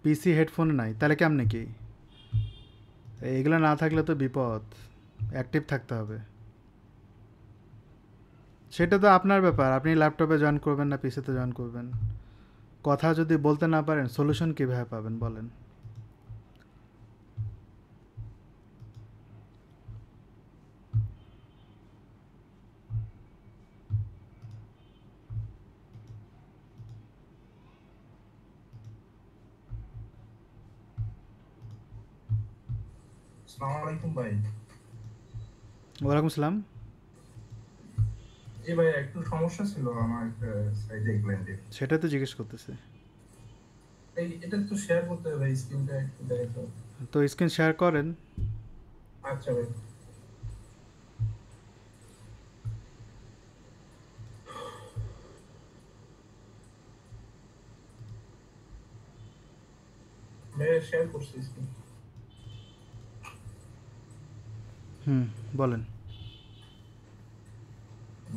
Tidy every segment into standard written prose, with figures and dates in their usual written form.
পিসি হেডফোনে নাই, তাহলে কেমনে কি? এগুলো না থাকলে তো বিপদ, অ্যাক্টিভ থাকতে হবে। সেটা তো আপনার ব্যাপার, আপনি ল্যাপটপে জয়েন করবেন না পিসিতে জয়েন করবেন। কথা যদি বলতে না পারেন সলিউশন কীভাবে পাবেন বলেন? আসসালামু আলাইকুম ভাই। ওয়ালাইকুম সালাম। জি ভাই, একটু সমস্যা ছিল আমার সাইডে ক্লায়েন্টের। সেটা তো জিজ্ঞেস করতেছে। এটা তো শেয়ার করতে হবে ভাই, স্ক্রিনটা একটু দেখো। তো স্ক্রিন শেয়ার করেন। আচ্ছা ভাই। ভাই শেয়ার করছি স্ক্রিন। হুম, বলেন।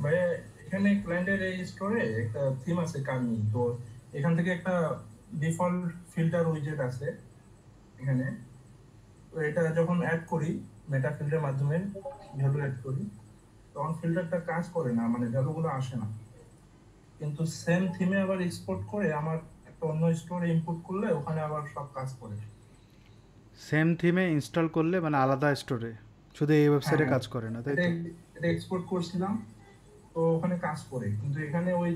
ভাই এখানে ক্লায়েন্টের এই স্টোরে একটা থিম আছে কামি, তো এখান থেকে একটা ডিফল্ট ফিল্টার উইজেট আছে এখানে। তো এটা যখন অ্যাড করি মেটা ফিল্টারের মাধ্যমে, ভ্যালু অ্যাড করি, তখন ফিল্টারটা কাজ করে না, মানে ভ্যালুগুলো আসে না। কিন্তু সেম থিমে আবার এক্সপোর্ট করে আমার একটা অন্য স্টোরে ইনপুট করলে ওখানে আবার সব কাজ করে। সেম থিমে ইনস্টল করলে মানে আলাদা স্টোরে, শুধু এই হ্যাঁ ওয়েবসাইটে হ্যাঁ, কাজ করে না, তাই এটা তো? এটা এক্সপোর্ট করছিলাম, তো ওখানে কাজ করে, কিন্তু এখানে ওই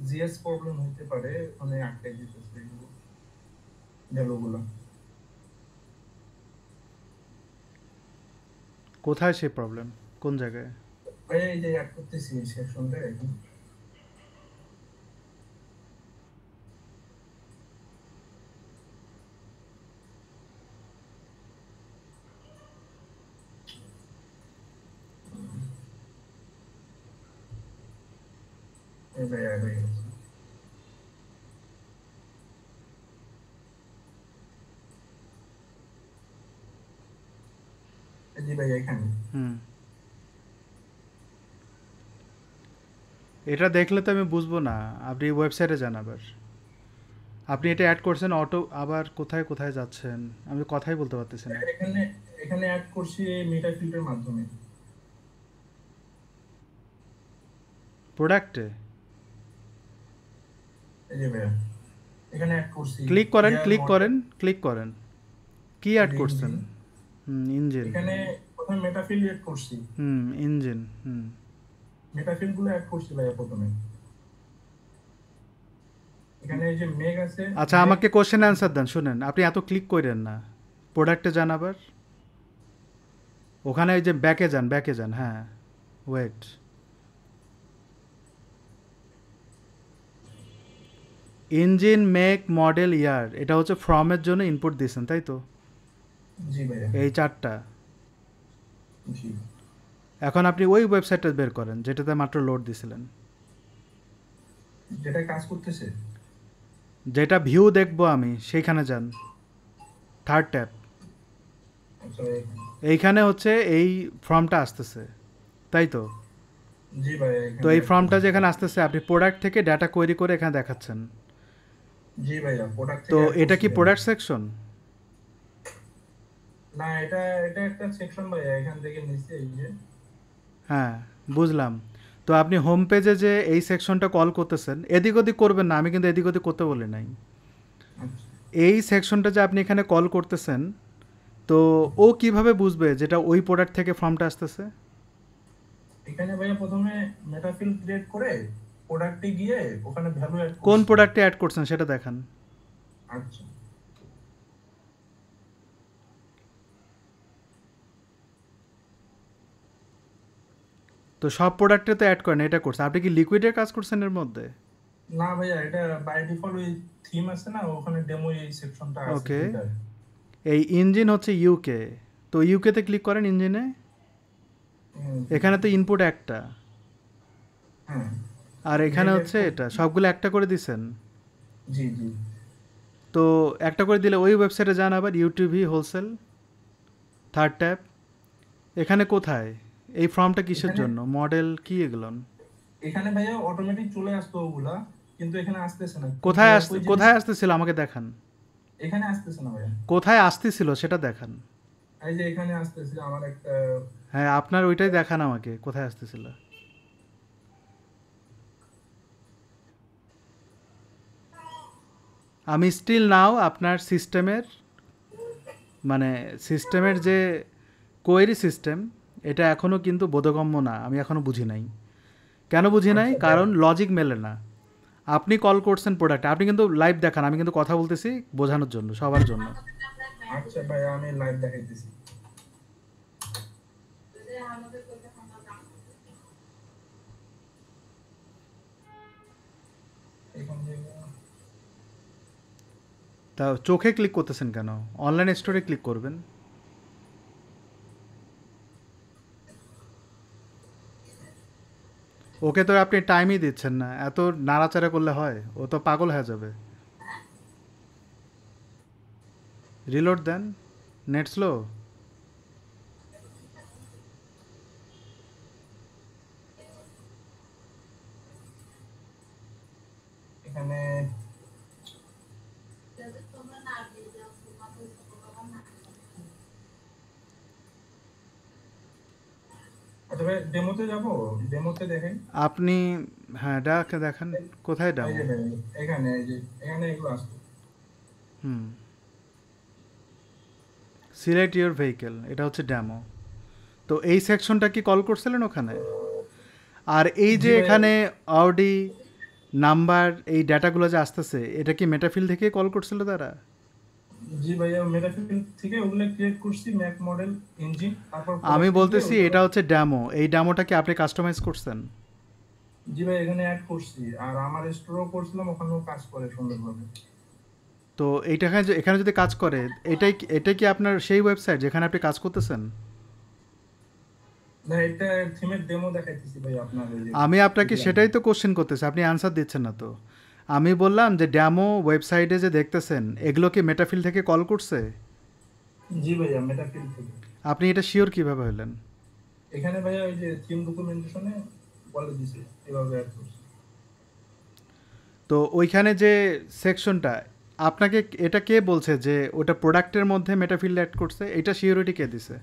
জিএস প্রবলেম হতে পারে, ওখানে আটকে দিতেছে এগুলো ভ্যালুগুলো। কোথায় সেই প্রবলেম, কোন জায়গায়? এই যে অ্যাড করতেছি এই সেকশনটা এখন। এই যে অ্যাড হয়ে গেছে। এই যে ভাই এখানে। হুম, এটা দেখলে তো আমি বুঝবো না। আপনি ওয়েবসাইটে যান আবার। আপনি এটা অ্যাড করছেন অটো, আবার কোথায় কোথায় যাচ্ছেন আমি কথাই বলতে পারতেছি না। এখানে এখানে অ্যাড করছি এই মেটা ফিল্টারের মাধ্যমে। প্রোডাক্টে এই যে ভাই এখানে অ্যাড করছি ক্লিক করেন, ইয়ার ক্লিক মডেল, করেন, ক্লিক করেন। কি অ্যাড করছেন? ইঞ্জিন। হুম, ইঞ্জিন। এখানে প্রথমে মেটাফিল অ্যাড করছি, হুম, ইঞ্জিন। হুম। মেটাফিল গুলো অ্যাড করছি ভাইয়া প্রথমে। এখানে এই যে মেঘ আছে, আচ্ছা, মেঘ। আমাকে কোশ্চেন অ্যান্সার দেন, শুনেন। আপনি এত ক্লিক করেন না, প্রোডাক্টে যান আবার। ওখানে ওই যে ব্যাকে যান, ব্যাকে যান, হ্যাঁ। ওয়েট। ইঞ্জিন, মেক, মডেল, ইয়ার, এটা হচ্ছে ফর্মের জন্য ইনপুট দিয়েছেন, তাই তো? জি ভাইয়া। এই চারটা। জি। এখন আপনি ওই ওয়েবসাইটটা বের করেন যেটাতে মাত্র লোড দিছিলেন। যেটা কাজ করতেছে। যেটা ভিউ দেখবো আমি, সেইখানে যান। Third tab. আচ্ছা। এইখানে হচ্ছে এই ফর্মটা আসতেছে, তাই তো? জি ভাইয়া তো এখানে এই অ্যাড ফর্মটা করছি। যেখানে আসতেছে, আপনি প্রোডাক্ট থেকে ডাটা কোয়েরি করে এখানে দেখাচ্ছেন। জি ভাইয়া প্রোডাক্ট তো থেকে অ্যাড এটা করছি কি ভাইয়া। Product section? না, এটা এটা একটা সেকশন ভাইয়া, এখান থেকে নিচে এই যে। হ্যাঁ, বুঝলাম। তো আপনি হোম পেজে যে এই সেকশনটা কল করতেছেন, এদিক ওদিক করবেন না, আমি কিন্তু এদিক ওদিক করতে বলি নাই। আচ্ছা। এই সেকশনটা যে আপনি এখানে কল করতেছেন, তো ও কিভাবে বুঝবে যেটা ওই প্রোডাক্ট থেকে ফর্মটা আসতেছে? এখানে ভাইয়া প্রথমে মেটাফিল ক্রিয়েট করে প্রোডাক্টে গিয়ে ওখানে ভ্যালু অ্যাড কোন করছি। প্রোডাক্টে অ্যাড করছেন সেটা দেখান। আচ্ছা। তো সব প্রোডাক্টে তো অ্যাড করেন, এটা করছেন। আপনি কি লিকুইডের কাজ করছেন এর মধ্যে? না ভাইয়া, এটা বাই ডিফল্ট ওই থিম আছে না, ওখানে ডেমো এই সেকশনটা আছে ওকে। ফিল্টার। এই ইঞ্জিন হচ্ছে ইউকে। তো ইউকেতে ক্লিক করেন ইঞ্জিনে। এখানে তো ইনপুট একটা, হ্যাঁ। আর এখানে মেঘ অ্যাড হচ্ছে করছি। এটা, সবগুলো একটা করে দিছেন। জি জি। তো একটা করে দিলে ওই ওয়েবসাইটে যান আবার, ইউটিউবই হোলসেল, থার্ড ট্যাব। এখানে কোথায় এই ফর্মটা কিসের এখানে জন্য, মডেল কি এগুলো? এখানে ভাইয়া অটোমেটিক চলে আসতো ওগুলা, কিন্তু এখানে আসতেছে না, কিন্তু কোথায় একই জিনিস। কোথায় আসতেছিল আমাকে দেখান। এখানে আসতেছে না ভাইয়া। কোথায় আসতেছিল সেটা দেখান। এই যে এখানে আসতেছে আমার একটা। হ্যাঁ, আপনার ওইটাই দেখান আমাকে, কোথায় আসতেছিল। আমি স্টিল নাও আপনার সিস্টেমের, মানে সিস্টেমের যে কোয়েরি সিস্টেম, এটা এখনও কিন্তু বোধগম্য না, আমি এখনও বুঝি নাই। কেন বুঝি নাই? আচ্ছা ভাইয়া। কারণ লজিক মেলে না। আপনি কল করছেন প্রোডাক্টে, আপনি কিন্তু লাইভ দেখান, আমি কিন্তু কথা বলতেছি বোঝানোর জন্য, সবার জন্য। আচ্ছা ভাইয়া, আমি লাইভ দেখাইতেছি। এখান থেকে তা চোখে ক্লিক করতেছেন কেন? অনলাইন স্টোরে ক্লিক করবেন। ওকে তো আপনি টাইমই দিচ্ছেন না, এত নাড়াচাড়া করলে হয়? ও তো পাগল হয়ে যাবে। রিলোড দেন, নেট স্লো। এখানে আচ্ছা ভাই, ডেমোতে যাব, ডেমোতে দেখেন। আপনি, হ্যাঁ ডাকে দেখান, কোথায় এই ডামো? যে ভাই, এখানে এই যে এখানে এগুলো আসবে। হুম, সিলেক্ট ইউর ভেহিকেল, এটা হচ্ছে ড্যামো। তো এই সেকশনটা কি কল করছিলেন ওখানে? আর এই জি যে ভাইয়া। এখানে অডি নাম্বার, এই ডাটাগুলো যে আসতেছে, এটা কি মেটাফিল থেকে কল করছিল তারা? জি ভাইয়া, মেটাফিল থেকে ওগুলো ক্রিয়েট করছি, ম্যাক মডেল, ইঞ্জিন, তারপর আমি প্রোডাক্টে গিয়ে বলতেছি ওগুলো। এটা হচ্ছে ড্যামো, এই ড্যামোটা কি আপনি কাস্টমাইজ করছেন? জি ভাই, এখানে অ্যাড করছি, আর আমার স্টোরও করছিলাম, ওখানেও কাজ করে সুন্দরভাবে। তো এইটা এখানে যদি কাজ করে, এটাই কি আপনার সেই ওয়েবসাইট যেখানে আপনি কাজ করতেছেন? না, এটা থিমের ডেমো দেখাইতেছি ভাই, আপনার ওই যে আমি আপনাকে দেখলাম। সেটাই তো কোশ্চেন করতেছি, আপনি অ্যান্সার দিচ্ছেন না তো। আমি বললাম যে ড্যামো ওয়েবসাইটে যে দেখতেছেন, এগুলো কি মেটাফিল থেকে কল করছে? জি ভাইয়া, মেটাফিল থেকে। আপনি এটা শিওর কিভাবে হলেন? এখানে ভাইয়া ওই যে থিম ডকুমেন্টেশনে বলে দিছে এভাবে অ্যাড করছি। তো ওইখানে যে সেকশনটা, আপনাকে এটা কে বলছে যে ওটা প্রোডাক্টের মধ্যে মেটাফিল অ্যাড করছে? এটা সিওরিটি কে দিছে?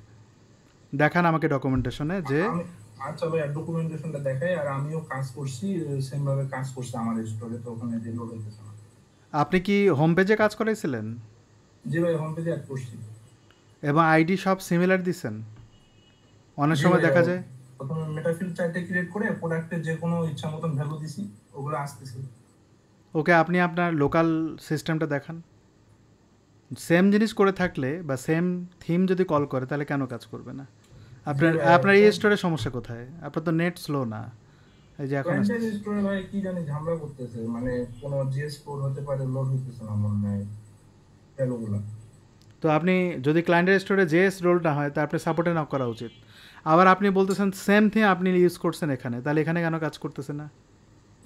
দেখান আমাকে ডকুমেন্টেশনে যে। আমি, আচ্ছা ভাইয়া, ডকুমেন্টেশনটা দেখাই, আর আমিও কাজ করছি, সেম ভাবে কাজ করছি আমার স্টোরে, তো ওখানে যে লোড হইতেছে না। আপনি কি হোম পেজে কাজ করাইছিলেন? জি ভাই, হোম পেজে অ্যাড করছি। এবং আইডি সব সিমিলার দিছেন? অনেক জি সময় ভাইয়া, দেখা যায়। প্রথমে মেটাফিল চার্টে ক্রিয়েট করে প্রোডাক্টের যে কোনো ইচ্ছা মতন ভ্যালু দিছি, ওগুলো আসতেছে। ওকে, আপনি আপনার লোকাল সিস্টেমটা দেখান। সেম জিনিস করে থাকলে বা সেম থিম যদি কল করে, তাহলে কেন কাজ করবে না? জি আপনার ভাইয়া, আপনার এই স্টোরের সমস্যা কোথায়? আপনার তো নেট স্লো না, এই যে এখন ক্লায়েন্টের আসতেছে। স্টোরে ভাই কি জানি ঝামেলা করতেছে, মানে কোনো জিএস কোড হতে পারে, লোড হইতেছে না মনে হয় ভ্যালুগুলো। তো আপনি যদি ক্লায়েন্টের স্টোরে জেএস রোল না হয়, তা আপনি সাপোর্টে নক করা উচিত। আবার আপনি বলতেছেন সেম থিং আপনি ইউজ করছেন এখানে, তাহলে এখানে কেন কাজ করতেছে না?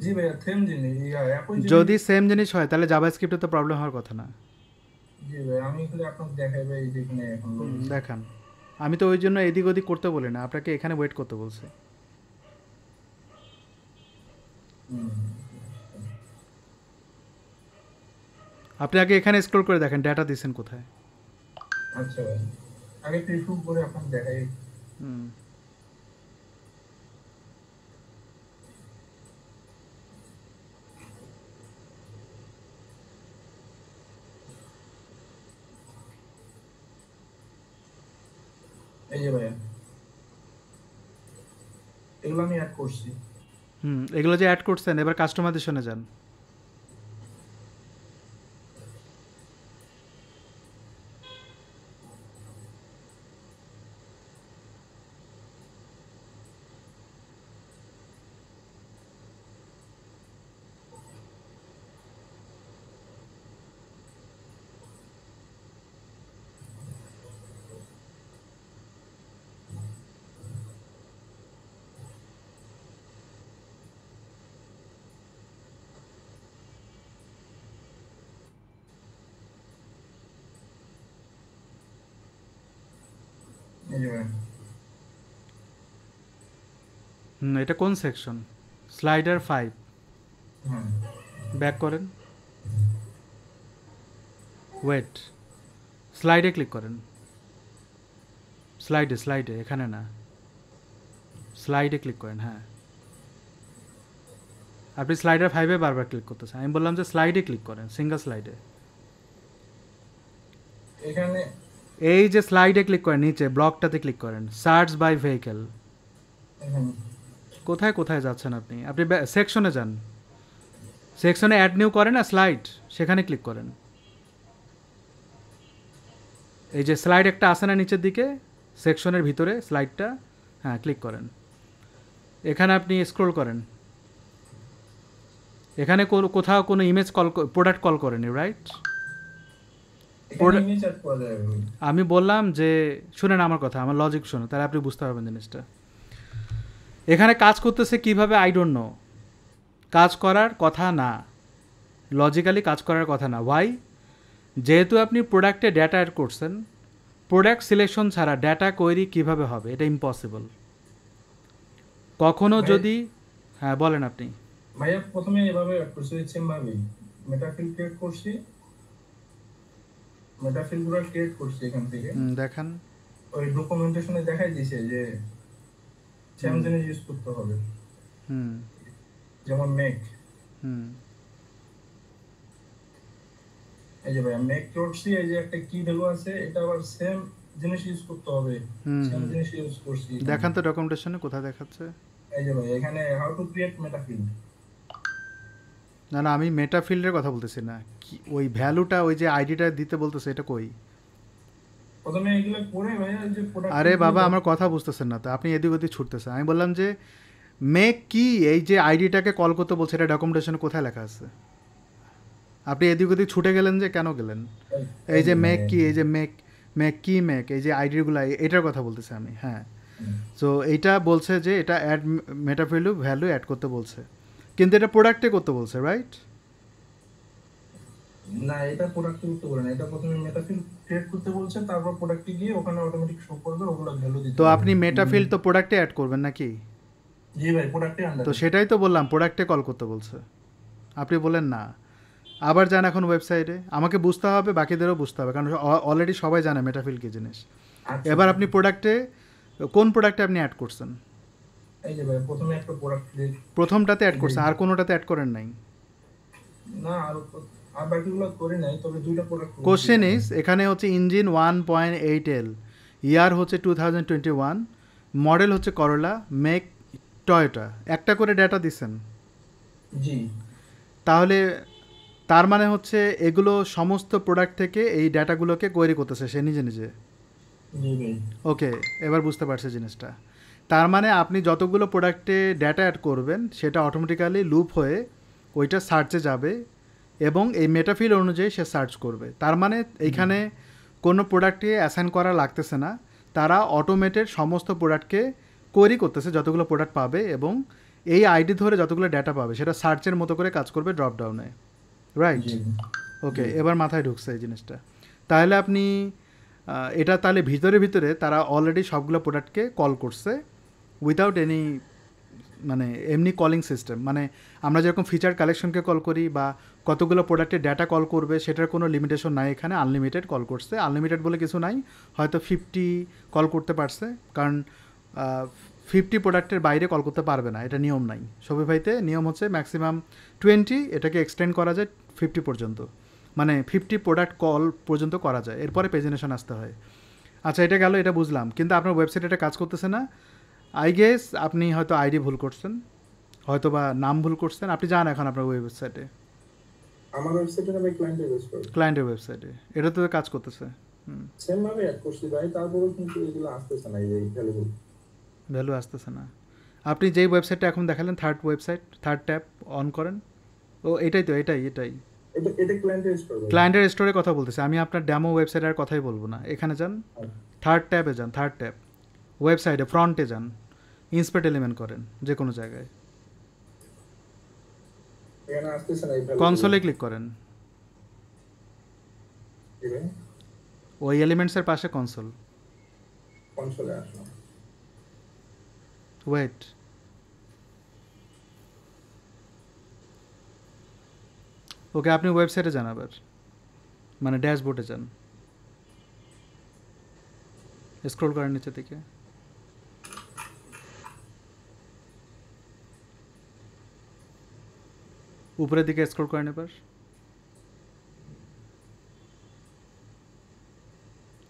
জি ভাইয়া, সেম জিনিস, একই জিনিস। যদি সেম জিনিস হয় তাহলে জাভাস্ক্রিপ্টে তো প্রবলেম হওয়ার কথা না। জি ভাই, আমি খালি আপনাকে দেখাই ভাই, যেখানে এখন লোড হচ্ছে। দেখান। আমি তো ওই জন্য এদিক ওদিক করতে বলি না, আপনাকে এখানে ওয়েট করতে বলছি। হুম। আপনি আগে এখানে স্ক্রল করে দেখেন ডেটা দিচ্ছেন কোথায়। আচ্ছা ভাই, আগে প্রিভিউ করে আপনাকে দেখাই। হুম, এই যে ভাইয়া, এগুলো আমি অ্যাড করছি। এগুলো যে অ্যাড করছেন, এবার কাস্টমাইজেশনে যান। এই যে ভাইয়া। এটা কোন সেকশন? স্লাইডার 5। হ্যাঁ। ব্যাক করেন। ওয়েট, স্লাইডে ক্লিক করেন, স্লাইডে এখানে না, স্লাইডে ক্লিক করেন। হ্যাঁ, আপনি স্লাইডার 5-এ বারবার ক্লিক করতেছেন। আমি বললাম যে স্লাইডে ক্লিক করেন, সিঙ্গেল স্লাইডে। এখানে এই যে স্লাইডে ক্লিক করেন, নিচে ব্লকটাতে ক্লিক করেন, সার্চ বাই ভেহিকেল। এখানে কোথায় কোথায় যাচ্ছেন আপনি? আপনি সেকশনে যান, সেকশনে অ্যাড নিউ করেন না স্লাইড, সেখানে ক্লিক করেন। এই যে স্লাইড একটা আসে না নিচের দিকে, সেকশনের ভিতরে স্লাইডটা, হ্যাঁ ক্লিক করেন। এখানে আপনি স্ক্রল করেন, এখানে কোথাও কোনো ইমেজ কল, প্রোডাক্ট কল করেনি, রাইট? এখানে ইমেজ অ্যাড করা যায়। আমি বললাম যে শুনেন আমার কথা, আমার লজিক শুনুন, তাহলে আপনি বুঝতে পারবেন জিনিসটা। এখানে কাজ করতেছে কিভাবে আই ডোন্ট নো, কাজ করার কথা না, লজিক্যালি কাজ করার কথা না। ওয়াই? যেহেতু আপনি প্রোডাক্টে ডেটা অ্যাড করছেন, প্রোডাক্ট সিলেকশন ছাড়া ডেটা কোয়েরি কিভাবে হবে? এটা ইম্পসিবল। কখনো যদি, হ্যাঁ বলেন আপনি। ভাইয়া প্রথমে এভাবে অ্যাড করছি, সেম ভাবে মেটাফিল ক্রিয়েট করছি, মেটাফিলগুলো ক্রিয়েট করছি এখান থেকে। দেখান, ওই ডকুমেন্টেশনে দেখাই দিয়েছে যে সেম জিনিস ইউজ করতে হবে। যেমন মেক, এই যে ভাইয়া মেক করছি, এই যে একটা কি ভ্যালু আছে, এটা আবার সেম জিনিস ইউজ করতে হবে, সেম জিনিস ইউজ করছি। দেখান তো ডকুমেন্টেশনে কোথায় দেখাচ্ছে? এই যে ভাই এখানে হাউ টু ক্রিয়েট মেটাফিল্ড। না না, আমি মেটা ফিল্ডের কথা বলতেছি না, কি ওই ভ্যালুটা, ওই যে আইডিটা দিতে বলতেছে, এটা কই? প্রথমে এগুলো করে ভাইয়া যে প্রোডাক্ট, আরে বাবা আমার কথা বুঝতেছেন না তো, আপনি এদিক ওদিক ছুটতেছেন। আমি বললাম যে মেক কি, এই যে আইডিটাকে কল করতে বলছে, এটা ডকুমেন্টেশনে কোথায় লেখা আছে? আপনি এদিক ওদিক ছুটে গেলেন যে, কেন গেলেন? এই যে মেক কি, এই যে মেক, মেক এই যে আইডিগুলো, এটার কথা বলতেছে আমি। হ্যাঁ, সো এইটা বলছে যে এটা অ্যাড মেটা ভ্যালু অ্যাড করতে বলছে, কিন্তু এটা প্রোডাক্টে করতে বলছে, রাইট? না, এটা প্রোডাক্টে করতে বলে না, এটা প্রথমে মেটাফিল ক্রিয়েট করতে বলছে, তারপর প্রোডাক্টে গিয়ে ওখানে অটোমেটিক শো করবে, ওগুলো ভ্যালু দিতে। তো আপনি মেটাফিল তো প্রোডাক্টে অ্যাড করবেন নাকি? জি ভাই, প্রোডাক্টে আন্ডার। তো সেটাই তো বললাম, প্রোডাক্টে কল করতে বলছে, আপনি বলেন না। আবার যান এখন ওয়েবসাইটে, আমাকে বুঝতে হবে, বাকিদেরও বুঝতে হবে, কারণ অলরেডি সবাই জানে মেটাফিল কী জিনিস। এবার আপনি প্রোডাক্টে, কোন প্রোডাক্টে আপনি অ্যাড করছেন? এই যে ভাই প্রথমে একটা প্রোডাক্ট, প্রথমটাতে অ্যাড করছেন, আর কোনোটাতে অ্যাড করেন নাই? না, আর বাকিগুলো করে নাই, তবে দুইটা প্রোডাক্ট। কোশ্চেন ইজ, এখানে হচ্ছে ইঞ্জিন 1.8L, ইয়ার হচ্ছে 2021, মডেল হচ্ছে করোলা, মেক টয়োটা, একটা করে ডেটা দিচ্ছেন। জি, তাহলে তার মানে হচ্ছে এগুলো সমস্ত প্রোডাক্ট থেকে এই ডাটাগুলোকে কোয়েরি করতেছে সে নিজে নিজে। জি ভাই। ওকে, এবার বুঝতে পারছি জিনিসটা। তার মানে আপনি যতগুলো প্রোডাক্টে ডেটা অ্যাড করবেন, সেটা অটোমেটিক্যালি লুপ হয়ে ওইটা সার্চে যাবে এবং এই মেটাফিল অনুযায়ী সে সার্চ করবে। তার মানে এইখানে কোনো প্রোডাক্টে অ্যাসাইন করা লাগতেছে না, তারা অটোমেটেড সমস্ত প্রোডাক্টকে কোয়েরি করতেছে যতগুলো প্রোডাক্ট পাবে, এবং এই আইডি ধরে যতগুলো ডেটা পাবে সেটা সার্চের মতো করে কাজ করবে ড্রপডাউনে, রাইট? ওকে, এবার মাথায় ঢুকছে এই জিনিসটা। তাহলে আপনি এটা তাহলে ভিতরে ভিতরে তারা অলরেডি সবগুলো প্রোডাক্টকে কল করছে উইদাউট এনি, মানে এমনি কলিং সিস্টেম, মানে আমরা যেরকম ফিচার কালেকশনকে কল করি বা কতগুলো প্রোডাক্টের ডেটা কল করবে সেটার কোনো লিমিটেশন নাই, এখানে আনলিমিটেড কল করছে। আনলিমিটেড বলে কিছু নাই, হয়তো 50 কল করতে পারছে, কারণ 50 প্রোডাক্টের বাইরে কল করতে পারবে না, এটা নিয়ম নাই। শপিফাইতে নিয়ম হচ্ছে ম্যাক্সিমাম 20, এটাকে এক্সটেন্ড করা যায় 50 পর্যন্ত, মানে 50 প্রোডাক্ট কল পর্যন্ত করা যায়, এরপরে প্রেজেন্টেশন আসতে হয়। আচ্ছা, এটা গেল, এটা বুঝলাম, কিন্তু আপনার ওয়েবসাইটে এটা কাজ করতেছে না। আই গেস আপনি হয়তো আইডি ভুল করছেন, হয়তো বা নাম ভুল করছেন। আপনি যান এখন আপনার ওয়েবসাইটে, আমার ওয়েবসাইটে আমি ক্লায়েন্টের ইউজ করি, ক্লায়েন্টের ওয়েবসাইটে, এটা তো কাজ করতেছে। সেম ভাবে অ্যাড করছি ভাই, তারপরেও কিন্তু এগুলো আসতেছে না, এই ভ্যালু আসতেছে না। আপনি যেই ওয়েবসাইটটা এখন দেখালেন, থার্ড ট্যাব অন করেন। ও এটাই তো, এটাই এটা ক্লায়েন্টের স্টোর, ক্লায়েন্টের স্টোরের কথা বলতেছে আমি, আপনার ডেমো ওয়েবসাইটের কথাই বলবো না। এখানে যান, থার্ড ট্যাবে যান, থার্ড ট্যাব, ওয়েবসাইটে ফ্রন্টে যান, ইন্সপেক্ট এলিমেন্ট করেন যে কোনো জায়গায়, এখানে আসতেছে না, এই ভ্যালু কনসোলে ক্লিক করেন, ওই এলিমেন্টসের পাশে কনসোল। কনসোলে আসলো, ওয়েট, ওকে আপনি ওয়েবসাইটে যান, আবার মানে ড্যাশবোর্ডে যান, স্ক্রল করেন নিচে দিকে, উপরের দিকে স্ক্রল করেন, এবার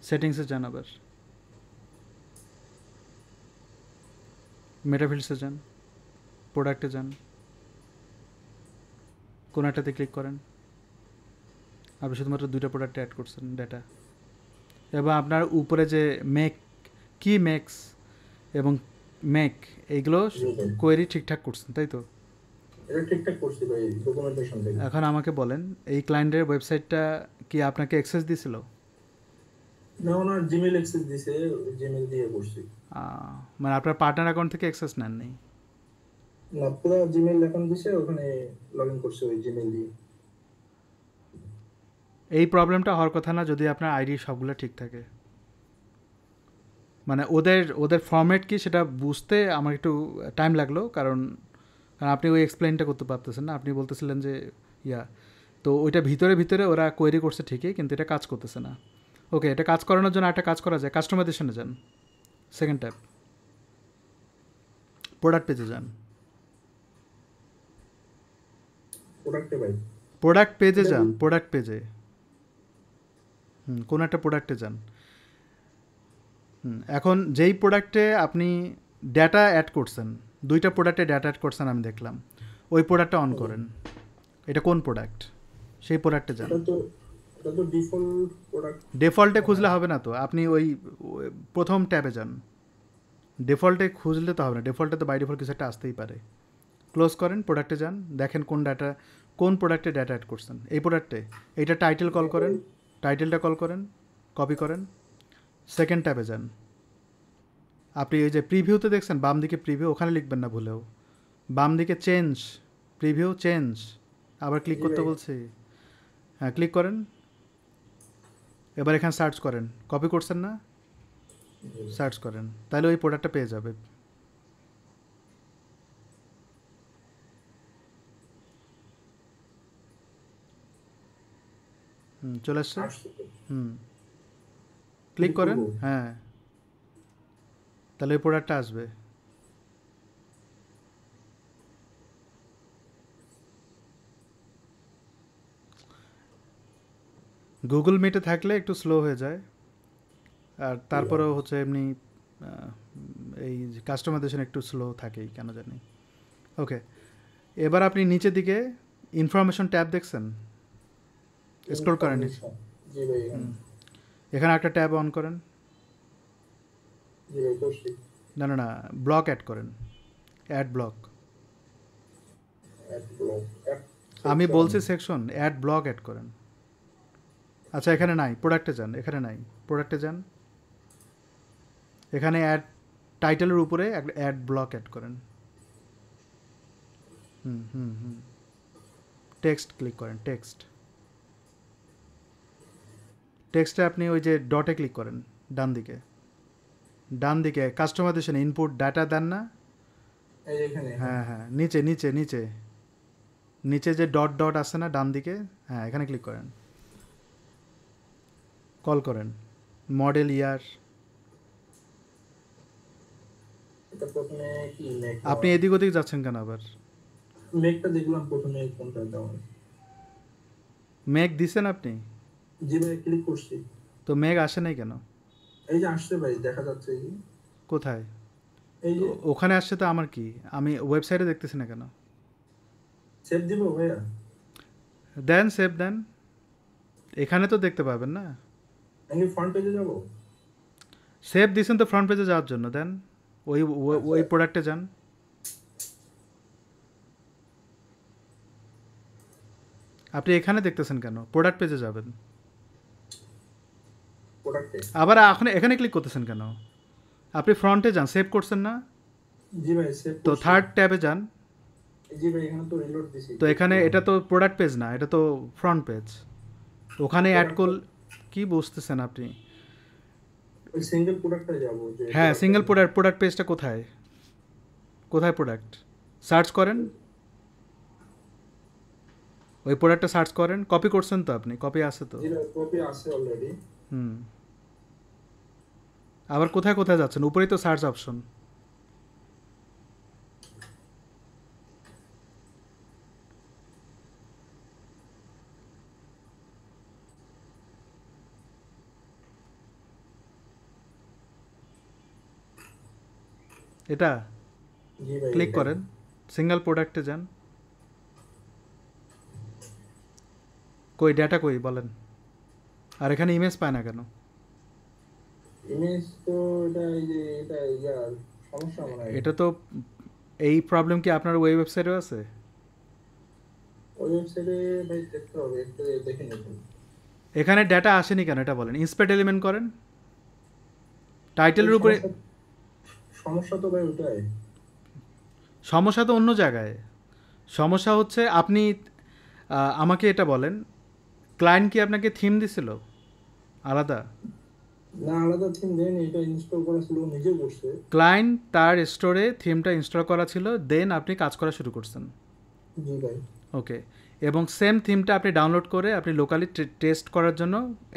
সেটিংসে যান, আবার মেটাফিল্ডসে যান, প্রোডাক্টে যান, কোন একটাতে ক্লিক করেন। আপনি শুধুমাত্র দুইটা প্রোডাক্টে অ্যাড করছেন ডেটা, এবং আপনার উপরে যে মেক, কি মেক্স এবং মেক, এইগুলো কোয়েরি ঠিকঠাক করছেন, তাই তো? এটা ঠিকঠাক করছি ভাই, ডকুমেন্টেশন থেকে। এখন আমাকে বলেন, এই ক্লায়েন্টের ওয়েবসাইটটা কি আপনাকে অ্যাক্সেস দিছিল? না, ওনার জিমেল অ্যাক্সেস দিছে, জিমেল দিয়ে করছি। মানে আপনার পার্টনার অ্যাকাউন্ট থেকে অ্যাক্সেস নেন নেই? না, পুরো জিমেল অ্যাকাউন্ট দিছে, ওখানে লগ ইন করছে ওই জিমেল দিয়ে। এই প্রবলেমটা হওয়ার কথা না যদি আপনার আইডি সবগুলো ঠিক থাকে। মানে ওদের ফর্ম্যাট কি সেটা বুঝতে আমার একটু টাইম লাগলো, কারণ আপনি ওই এক্সপ্লেনটা করতে পারতেছেন না। আপনি বলতেছিলেন যে তো ওইটা ভিতরে ওরা কোয়েরি করছে ঠিকই, কিন্তু এটা কাজ করতেছে না। ওকে, এটা কাজ করানোর জন্য একটা কাজ করা যায়, কাস্টমাইজেশনে যান, সেকেন্ড ট্যাব, প্রোডাক্ট পেজে যান, প্রোডাক্ট পেজে যান, প্রোডাক্ট পেজে, কোনো একটা প্রোডাক্টে যান। এখন যেই প্রোডাক্টে আপনি ডেটা অ্যাড করছেন, দুইটা প্রোডাক্টে ডেটা অ্যাড করছেন আমি দেখলাম, ওই প্রোডাক্টটা অন করেন। এটা কোন প্রোডাক্ট, সেই প্রোডাক্টে যান। ডিফল্টে খুঁজলে হবে না তো, আপনি ওই প্রথম ট্যাবে যান। ডিফল্টে খুঁজলে তো হবে না, ডিফল্টে তো বাই ডিফল্ট কিছু একটা আসতেই পারে। ক্লোজ করেন, প্রোডাক্টে যান, দেখেন কোন প্রোডাক্টে ডেটা অ্যাড করছেন। এই প্রোডাক্টে এইটা টাইটেল কল করেন, টাইটেলটা কল করেন, কপি করেন, সেকেন্ড ট্যাবে যান। আপনি এই যে প্রিভিউতে দেখছেন বাম দিকে প্রিভিউ, ওখানে লিখবেন না ভুলেও, বাম দিকে চেঞ্জ, প্রিভিউ চেঞ্জ, আবার ক্লিক করতে বলছি, হ্যাঁ ক্লিক করেন। এবার এখানে সার্চ করেন, কপি করছেন না, সার্চ করেন, তাহলে ওই প্রোডাক্টটা পেয়ে যাবে। চলে আসছে। ক্লিক করেন, হ্যাঁ, তাহলে ওই প্রোডাক্টটা আসবে। গুগল মিটে থাকলে একটু স্লো হয়ে যায়, আর তারপরেও হচ্ছে এমনি এই কাস্টমাইজেশন একটু স্লো থাকেই কেন জানি। ওকে, এবার আপনি নিচের দিকে ইনফরমেশন ট্যাব দেখছেন, স্ক্রল করেন নিচে, এখানে একটা ট্যাব অন করেন। না, ব্লক অ্যাড করেন, অ্যাড ব্লক। আমি বলছি সেকশন, অ্যাড ব্লক অ্যাড করেন। আচ্ছা, এখানে নাই, প্রোডাক্টে যান, এখানে নাই, প্রোডাক্টে যান, এখানে অ্যাড টাইটেলের উপরে অ্যাড ব্লক অ্যাড করেন। টেক্সট ক্লিক করেন, টেক্সটে আপনি ওই যে ডটে ক্লিক করেন, ডান দিকে কাস্টমাইজেশন ইনপুট ডাটা দেন না, হ্যাঁ নিচে যে ডট আছে না ডান দিকে, হ্যাঁ এখানে ক্লিক করেন, কল করেন মডেল ইয়ার। আপনি এদিক ওদিক যাচ্ছেন কেন আবার? মেকটা দেখলাম প্রথমে, কোনটা দাও মেঘ দিছেন আপনি? জি ভাই, ক্লিক করছি তো মেঘ আসে নাই কেন? এই যে আসছে ভাই, দেখা যাচ্ছে। এই কোথায়? এই যে ওখানে আসছে তো, আমার কি, আমি ওয়েবসাইটে দেখতেছি না কেন? সেভ দিব ভাইয়া? দেন, সেভ দেন, এখানে তো দেখতে পাবেন না। আমি ফ্রন্ট পেজে যাব। সেভ দিছেন তো ফ্রন্ট পেজে যাওয়ার জন্য, দেন ওই প্রোডাক্টে যান। আপনি এখানে দেখতেছেন কেন? প্রোডাক্ট পেজে যাবেন। আবার এখানে ক্লিক করতেছেন কেন? আপনি ফ্রন্টে যান, সেভ করছেন না? জি ভাই, সেভ। তো থার্ড ট্যাবে যান। জি ভাই, এখানে তো রিলোড দিছি। তো এখানে এটা তো প্রোডাক্ট পেজ না, এটা তো ফ্রন্ট পেজ। ওখানে অ্যাড কি বুঝতেছেন আপনি? ওই সিঙ্গেল প্রোডাক্টে যাব যে, হ্যাঁ সিঙ্গেল প্রোডাক্ট পেজটা কোথায় প্রোডাক্ট? সার্চ করেন, ওই প্রোডাক্টটা সার্চ করেন, কপি করছেন তো আপনি, কপি আছে তো? জি ভাই, কপি আছে অলরেডি। হুম। আবার কোথায় কোথায় যাচ্ছেন? উপরেই তো সার্চ অপশন। এটা জি ভাই, ক্লিক এটাই। করেন, সিঙ্গেল প্রোডাক্টে যান। কই ডেটা কই বলেন? আর এখানে ইমেজ পায় না কেন? ইমেজ তো এটা এই যে এটা ইয়ার সমস্যা মনে হয়। এটা তো, এই প্রবলেম কি আপনার ওই ওয়েবসাইটেও আছে? ওই ওয়েবসাইটে ভাই দেখতে হবে, একটু দেখে নিতে। এখানে ডেটা আসেনি কেন এটা বলেন? ইন্সপেক্ট এলিমেন্ট করেন, ওই টাইটেলের উপরে। সমস্যা, সমস্যা তো ভাই ওটাই। সমস্যা তো অন্য জায়গায়। সমস্যা হচ্ছে আপনি আমাকে এটা বলেন, ক্লায়েন্ট কি আপনাকে থিম দিছিল আলাদা? না, আলাদা থিম দেয়নি, এটা ইনস্টল করা ছিল, ও নিজে করছে। ক্লায়েন্ট তার স্টোরে থিমটা ইনস্টল করা ছিল, দেন আপনি কাজ করা শুরু করছেন। জি ভাই। ওকে। এবং সেম থিমটা আপনি ডাউনলোড করে আপনি লোকালি টেস্ট করার জন্য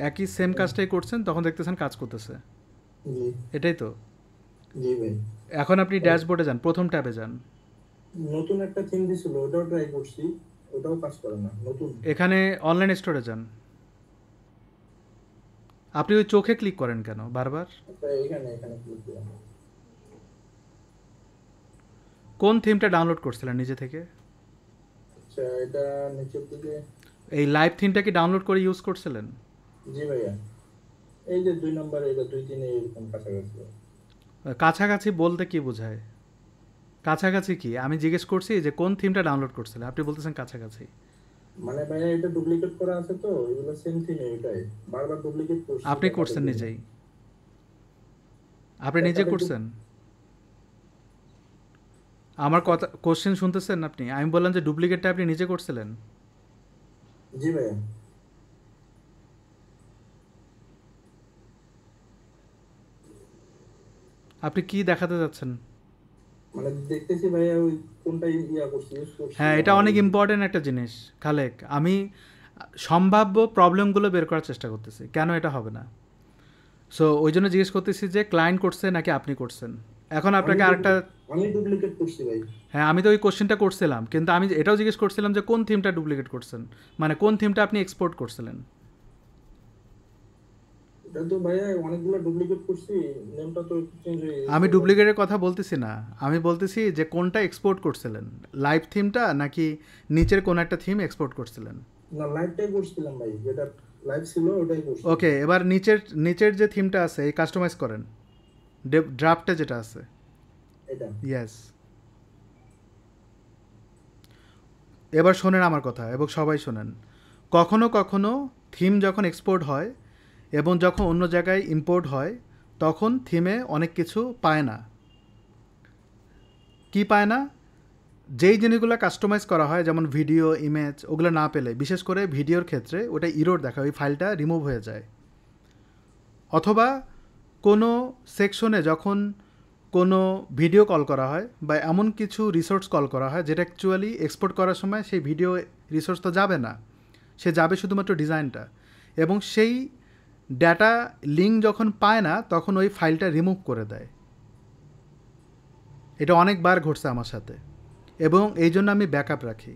একই সেম কাজটাই করছেন, তখন দেখতেছেন কাজ করতেছে। জি। এটাই তো। জি ভাই। এখন আপনি ড্যাশবোর্ডে যান, প্রথম ট্যাবে যান। নতুন একটা থিম দিছিল, ওটাও ট্রাই করছি, ওটাও কাজ করে না, নতুন। এখানে অনলাইন স্টোরে যান। আপনি ওই চোখে ক্লিক করেন কেন বারবার? আচ্ছা, এখানে এখানে ক্লিক দিলাম। কোন থিমটা ডাউনলোড করছিলেন নিজে থেকে? আচ্ছা, এটা নিচের দিকে। এই লাইভ থিমটা কি ডাউনলোড করে ইউজ করছিলেন? জি ভাইয়া, এই যে 2 নম্বর, এটা 2 3 এরকম কাছাকাছি। কাছাকাছি বলতে কি বোঝায়? কাছাকাছি কি? আমি জিজ্ঞেস করছি যে কোন থিমটা ডাউনলোড করছিলেন, আপনি বলতেছেন কাছাকাছি। মানে ভাইয়া এটা ডুপ্লিকেট করা আছে তো, এগুলো সেম থিম, এটাই বারবার ডুপ্লিকেট করছি আপনি দেখানোর করছেন জন্য। নিজেই? আপনি নিজে দেখাতে করছেন? আমার কথা কোশ্চেন শুনতেছেন আপনি? আমি বললাম যে ডুপ্লিকেটটা আপনি নিজে করছিলেন। জি ভাইয়া। আপনি কি দেখাতে যাচ্ছেন? মানে দেখতেছি ভাইয়া, ওই কোনটা ইয়া করছি, ইউজ করছি হ্যাঁ, এটা আমার অনেক এই যে। ইম্পর্ট্যান্ট একটা জিনিস খালেক। আমি সম্ভাব্য প্রবলেমগুলো বের করার চেষ্টা করতেছি, কেন এটা হবে না। সো ওই জন্য জিজ্ঞেস করতেছি যে ক্লায়েন্ট করছে নাকি আপনি করছেন। এখন আমি আপনাকে আরেকটা, আমি ডুপ্লিকেট করছি ভাই। হ্যাঁ আমি তো ওই কোশ্চেনটা করছিলাম, কিন্তু আমি এটাও জিজ্ঞেস করছিলাম যে কোন থিমটা ডুপ্লিকেট করছেন, মানে কোন থিমটা আপনি এক্সপোর্ট করছিলেন। এটা তো ভাইয়া অনেকগুলো ডুপ্লিকেট করছি, নেমটা তো একটু চেঞ্জ হয়ে আমি গেছে ভাই। ডুপ্লিকেটের কথা বলতেছি না, আমি বলতেছি যে কোনটা এক্সপোর্ট করছিলেন, লাইভ থিমটা নাকি নিচের কোন একটা থিম এক্সপোর্ট করছিলেন। না, লাইভটাই করছিলাম ভাই, যেটা লাইভ ছিল ওটাই করছি। ওকে, এবার নিচের নিচের যে থিমটা আছে এই কাস্টমাইজ করেন, ড্রাফটে যেটা আছে। এটা। ইয়েস। এবার শোনেন আমার কথা এবং সবাই শোনেন। কখনো কখনো থিম যখন এক্সপোর্ট হয় এবং যখন অন্য জায়গায় ইম্পোর্ট হয়, তখন থিমে অনেক কিছু পায় না। কি পায় না? যেই জিনিসগুলো কাস্টমাইজ করা হয়, যেমন ভিডিও, ইমেজ, ওগুলো না পেলে, বিশেষ করে ভিডিওর ক্ষেত্রে ওটা ইরোর দেখায়, ওই ফাইলটা রিমুভ হয়ে যায়। অথবা কোনো সেকশনে যখন কোনো ভিডিও কল করা হয় বা এমন কিছু রিসোর্স কল করা হয় যেটা অ্যাকচুয়ালি এক্সপোর্ট করার সময় সেই ভিডিও রিসোর্স তো যাবে না, সে যাবে শুধুমাত্র ডিজাইনটা, এবং সেই ডাটা লিঙ্ক যখন পায় না তখন ওই ফাইলটা রিমুভ করে দেয়। এটা অনেকবার ঘটছে আমার সাথে, এবং এই জন্য আমি ব্যাকআপ রাখি।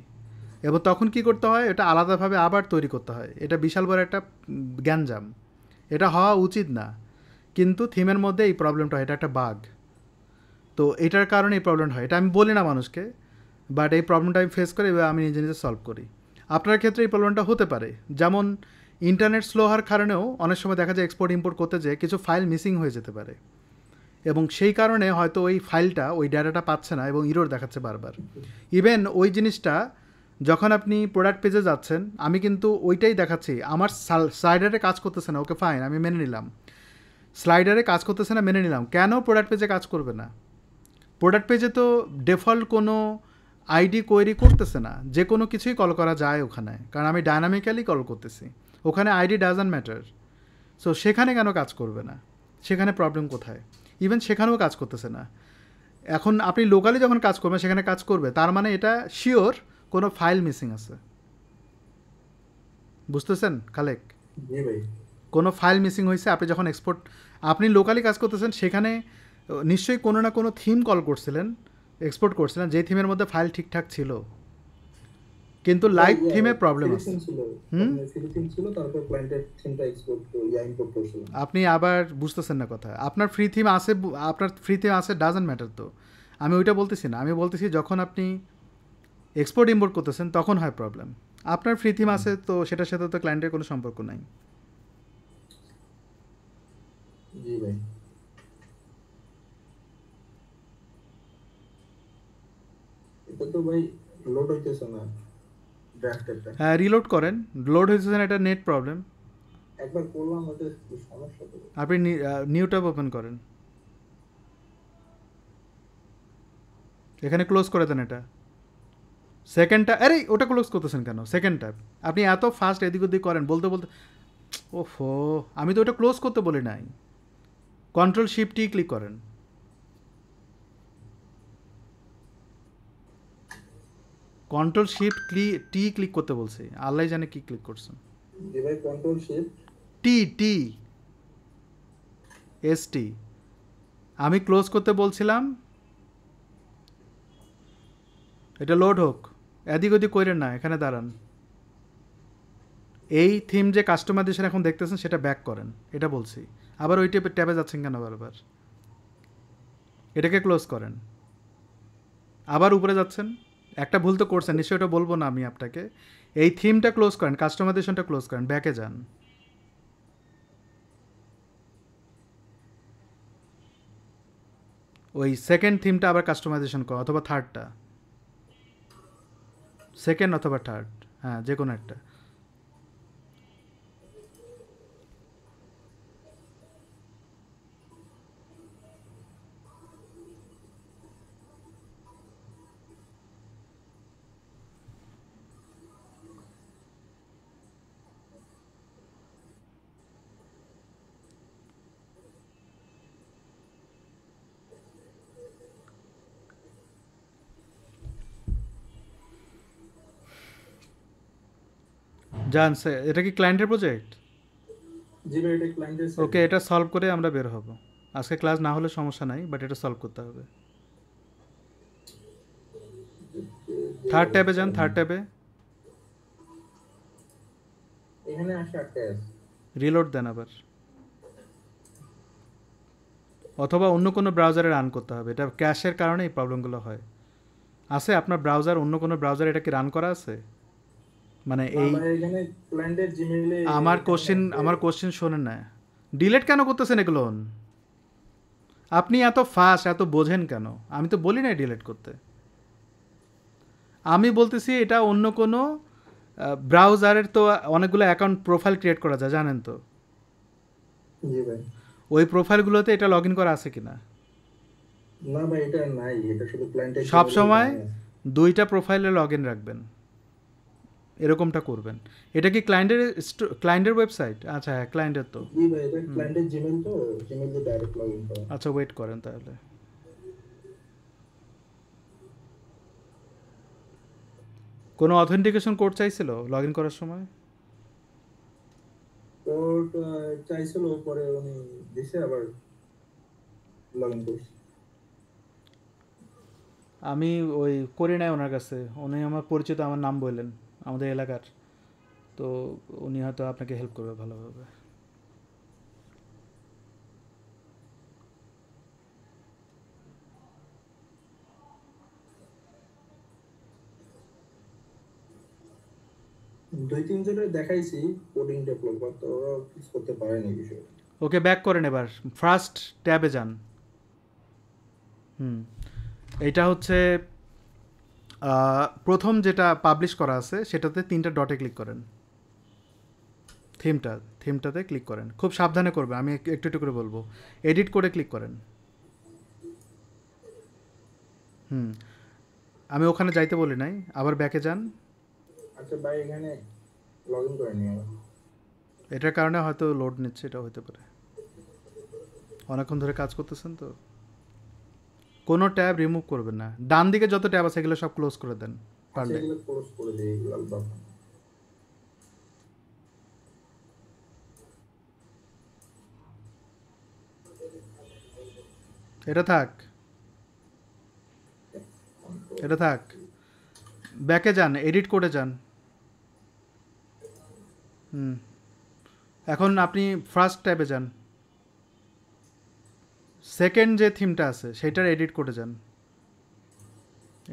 এবং তখন কি করতে হয়, এটা আলাদাভাবে আবার তৈরি করতে হয়। এটা বিশাল বড় একটা গ্যাঞ্জাম। এটা হওয়া উচিত না, কিন্তু থিমের মধ্যে এই প্রবলেমটা হয়, এটা একটা বাগ। তো এটার কারণে এই প্রবলেমটা হয়, এটা আমি বলি না মানুষকে, বাট এই প্রবলেমটা আমি ফেস করি এবং আমি নিজে নিজে সলভ করি। আপনার ক্ষেত্রে এই প্রবলেমটা হতে পারে, যেমন ইন্টারনেট স্লো হওয়ার কারণেও অনেক সময় দেখা যায় এক্সপোর্ট ইম্পোর্ট করতে যেয়ে কিছু ফাইল মিসিং হয়ে যেতে পারে, এবং সেই কারণে হয়তো ওই ফাইলটা, ওই ডাটাটা পাচ্ছে না এবং ইরর দেখাচ্ছে বারবার। ইভেন ওই জিনিসটা যখন আপনি প্রোডাক্ট পেজে যাচ্ছেন, আমি কিন্তু ওইটাই দেখাচ্ছি, আমার স্লাইডারে কাজ করতেছে না, ওকে ফাইন, আমি মেনে নিলাম। স্লাইডারে কাজ করতেছে না, মেনে নিলাম, কেন প্রোডাক্ট পেজে কাজ করবে না? প্রোডাক্ট পেজে তো ডিফল্ট কোনো আইডি কোয়েরি করতেছে না, যে কোনো কিছুই কল করা যায় ওখানে, কারণ আমি ডায়নামিক্যালি কল করতেছি, ওখানে আইডি ডাজন্ট ম্যাটার। সো সেখানে কেন কাজ করবে না? সেখানে প্রবলেম কোথায়? ইভেন সেখানেও কাজ করতেছে না। এখন আপনি লোকালি যখন কাজ করবেন সেখানে কাজ করবে, তার মানে এটা শিওর কোনো ফাইল মিসিং আছে। বুঝতেছেন খালেক? জি ভাই। কোনো ফাইল মিসিং হয়েছে, আপনি যখন এক্সপোর্ট, আপনি লোকালি কাজ করতেছেন, সেখানে নিশ্চয়ই কোনো না কোনো থিম কল করছিলেন, এক্সপোর্ট করছিলেন, যে থিমের মধ্যে ফাইল ঠিকঠাক ছিল, কিন্তু ভাই লাইভ থিমে প্রবলেম ফ্রি আছে। থিম ছিল, হুম, ফ্রি থিম ছিল, তারপর ক্লায়েন্টের থিমটা এক্সপোর্ট ইম্পোর্ট করছিলাম। আপনি আবার বুঝতেছেন না কথা। আপনার ফ্রি থিম আছে, আপনার ফ্রি থিম আছে, ডাজন্ট ম্যাটার তো। আমি ওইটা বলতেছি না, আমি বলতেছি যখন আপনি এক্সপোর্ট ইম্পোর্ট করতেছেন তখন হয় প্রবলেম। আপনার ফ্রি থিম আছে তো সেটার সাথে তো ক্লায়েন্টের কোনো সম্পর্ক নাই। জি ভাই। এটা তো ভাই লোড হইতেছে না ড্রাফটারটা। হ্যাঁ, রিলোড করেন, লোড হয়েছে না, এটা নেট প্রবলেম। একবার করলাম, ওটা কি সমস্যা তো। আপনি নিউ ট্যাব ওপেন করেন, এখানে ক্লোজ করে দেন এটা। সেকেন্ড ট্যাব, আরে ওটা ক্লোজ করতেছেন কেন? সেকেন্ড ট্যাব, আপনি এত ফাস্ট এদিক ওদিক করেন বলতে বলতে। ওফো, আমি তো ওটা ক্লোজ করতে বলি নাই। কন্ট্রোল শিফট টি ক্লিক করেন, কন্ট্রোল শিফট টি ক্লিক করতে বলছি, আল্লাহ জানে কি ক্লিক করছেন। জি ভাই, কন্ট্রোল শিফট টি টি এস টি, আমি ক্লোজ করতে বলছিলাম, এটা লোড হোক। এদিক ওদিক করেন না, এখানে দাঁড়ান। এই থিম যে কাস্টমাইজেশন এখন দেখতেছেন সেটা ব্যাক করেন, এটা বলছি। আবার ওই ট্যাবে যাচ্ছেন কেন বারবার? এটাকে ক্লোজ করেন, আবার উপরে যাচ্ছেন। একটা ভুল তো করছেন নিশ্চয়ই, ওটা বলবো না আমি আপনাকে। এই থিমটা ক্লোজ করেন, কাস্টমাইজেশনটা ক্লোজ করেন, ব্যাকে যান। ওই সেকেন্ড থিমটা আবার কাস্টমাইজেশন করো, অথবা থার্ডটা, সেকেন্ড অথবা থার্ড, হ্যাঁ যে কোনো একটা। যান, এটা কি ক্লায়েন্টের প্রজেক্ট? জি ভাই, এটা ক্লায়েন্টের ওকে, সাইডে। এটা সলভ করে আমরা বের হব। আজকে ক্লাস না হলে সমস্যা নাই, বাট এটা সলভ করতে হবে। যে থার্ড ট্যাবে অবস্থা যান, থার্ড ট্যাবে এখানে আসে আটকে আছে। রিলোড দেন আবার, অথবা অন্য কোনো ব্রাউজারে রান করতে হবে। এটা ক্যাশের কারণে এই প্রবলেমগুলো হয়। আছে আপনার ব্রাউজার, অন্য কোনো ব্রাউজার এটা কি রান করা আছে? মানে না এই ভাই, এখানে ক্লায়েন্টের জিমেইলে আমার এখানে কোশ্চেন, আছে। আমার কোশ্চেন শোনেন না। ডিলেট কেন করতেছেন এগুলো? আপনি এত ফাস্ট, এত বোঝেন কেন? আমি তো বলি না ডিলেট করতে। আমি বলতেছি এটা অন্য কোনো ব্রাউজারের তো অনেকগুলো অ্যাকাউন্ট প্রোফাইল ক্রিয়েট করা যায়, জানেন তো? জি ভাই। ওই প্রোফাইলগুলোতে এটা লগ ইন করা আছে কিনা? না ভাই, এটা নাই, এটা শুধু ক্লায়েন্টের সব জিমেইলে সময় এখানে আছে। দুইটা প্রোফাইলে লগ ইন রাখবেন, এরকমটা করবেন। এটা কি ক্লায়েন্টের ওয়েবসাইট? আচ্ছা হ্যাঁ, ক্লায়েন্টের তো। জি ভাই, এটা ক্লায়েন্টের জিমেইল, তো জিমেইল দিয়ে ডাইরেক্ট লগ ইন করা। আচ্ছা ওয়েট করেন তাহলে। কোনো অথেন্টিকেশন কোড চাইছিল লগ ইন করার সময়? কোড চাইছিল, পরে উনি দিছে, আবার লগ ইন করছি। আমি ওই করি নাই ওনার কাছে, উনি আমার পরিচিত, আমার নাম বললেন, আমাদের এলাকার। তো উনি হয়তো আপনাকে হেল্প করবে ভালোভাবে। দুই তিন জনের দেখাইছি কোডিং ডেভেলপার, তো ওরা কিছু করতে পারেনি এই বিষয়ে। ওকে, ব্যাক করেন এবার, ফার্স্ট ট্যাবে যান। হুম, এইটা হচ্ছে প্রথম যেটা পাবলিশ করা আছে সেটাতে 3টা ডটে ক্লিক করেন। থিমটাতে ক্লিক করেন, খুব সাবধানে করবেন, আমি একটু একটু করে বলবো। এডিট করে ক্লিক করেন। হুম, আমি ওখানে যাইতে বলি নাই, আবার ব্যাকে যান। আচ্ছা ভাই, এখানে লগ ইন করেনি আমার। এটার কারণে হয়তো লোড নিচ্ছে, এটা হতে পারে, অনেকক্ষণ ধরে কাজ করতেছেন তো। কোনো ট্যাব রিমুভ করবেন না, ডান দিকে যত ট্যাব আছে এগুলো সব ক্লোজ করে দেন আচ্ছা, পারলে। এগুলো ক্লোজ করে দিই, এগুলো আর দরকার নেই। এটা থাক, এটা থাক। ব্যাকে যান, এডিট করে যান। হুম, এখন আপনি ফার্স্ট ট্যাবে যান, সেকেন্ড যে থিমটা আছে সেটার এডিট করে যান,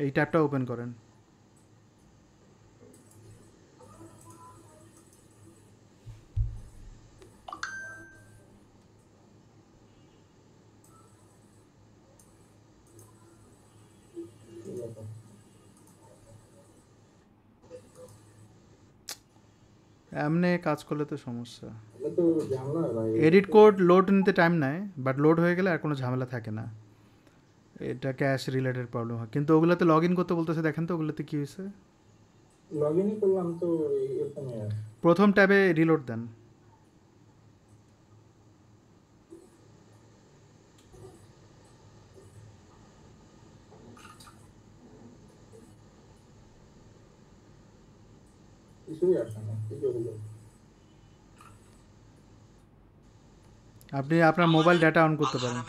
এই ট্যাবটা ওপেন করেন। এমনি কাজ করলে তো সমস্যা। এটা তো ঝামেলা ভাই। এডিট কোড লোড নিতে টাইম নেয়, বাট লোড হয়ে গেলে আর কোনো ঝামেলা থাকে না। এটা ক্যাশ রিলেটেড প্রবলেম হয়, কিন্তু ওগুলোতে লগ ইন করতে বলতেছে, দেখেন তো ওগুলোতে কী হয়েছে। লগ ইনই করলাম তো এরকমই আর। প্রথম ট্যাবে রিলোড দেন। কিছুই আসে না, কি করবো? আপনি আপনার মোবাইল ডাটা অন করতে পারেন।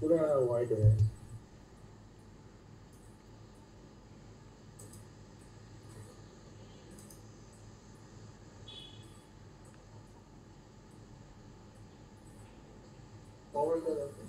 পুরা হোয়াইট হয়ে গেছে। মোবাইলটা দেখো।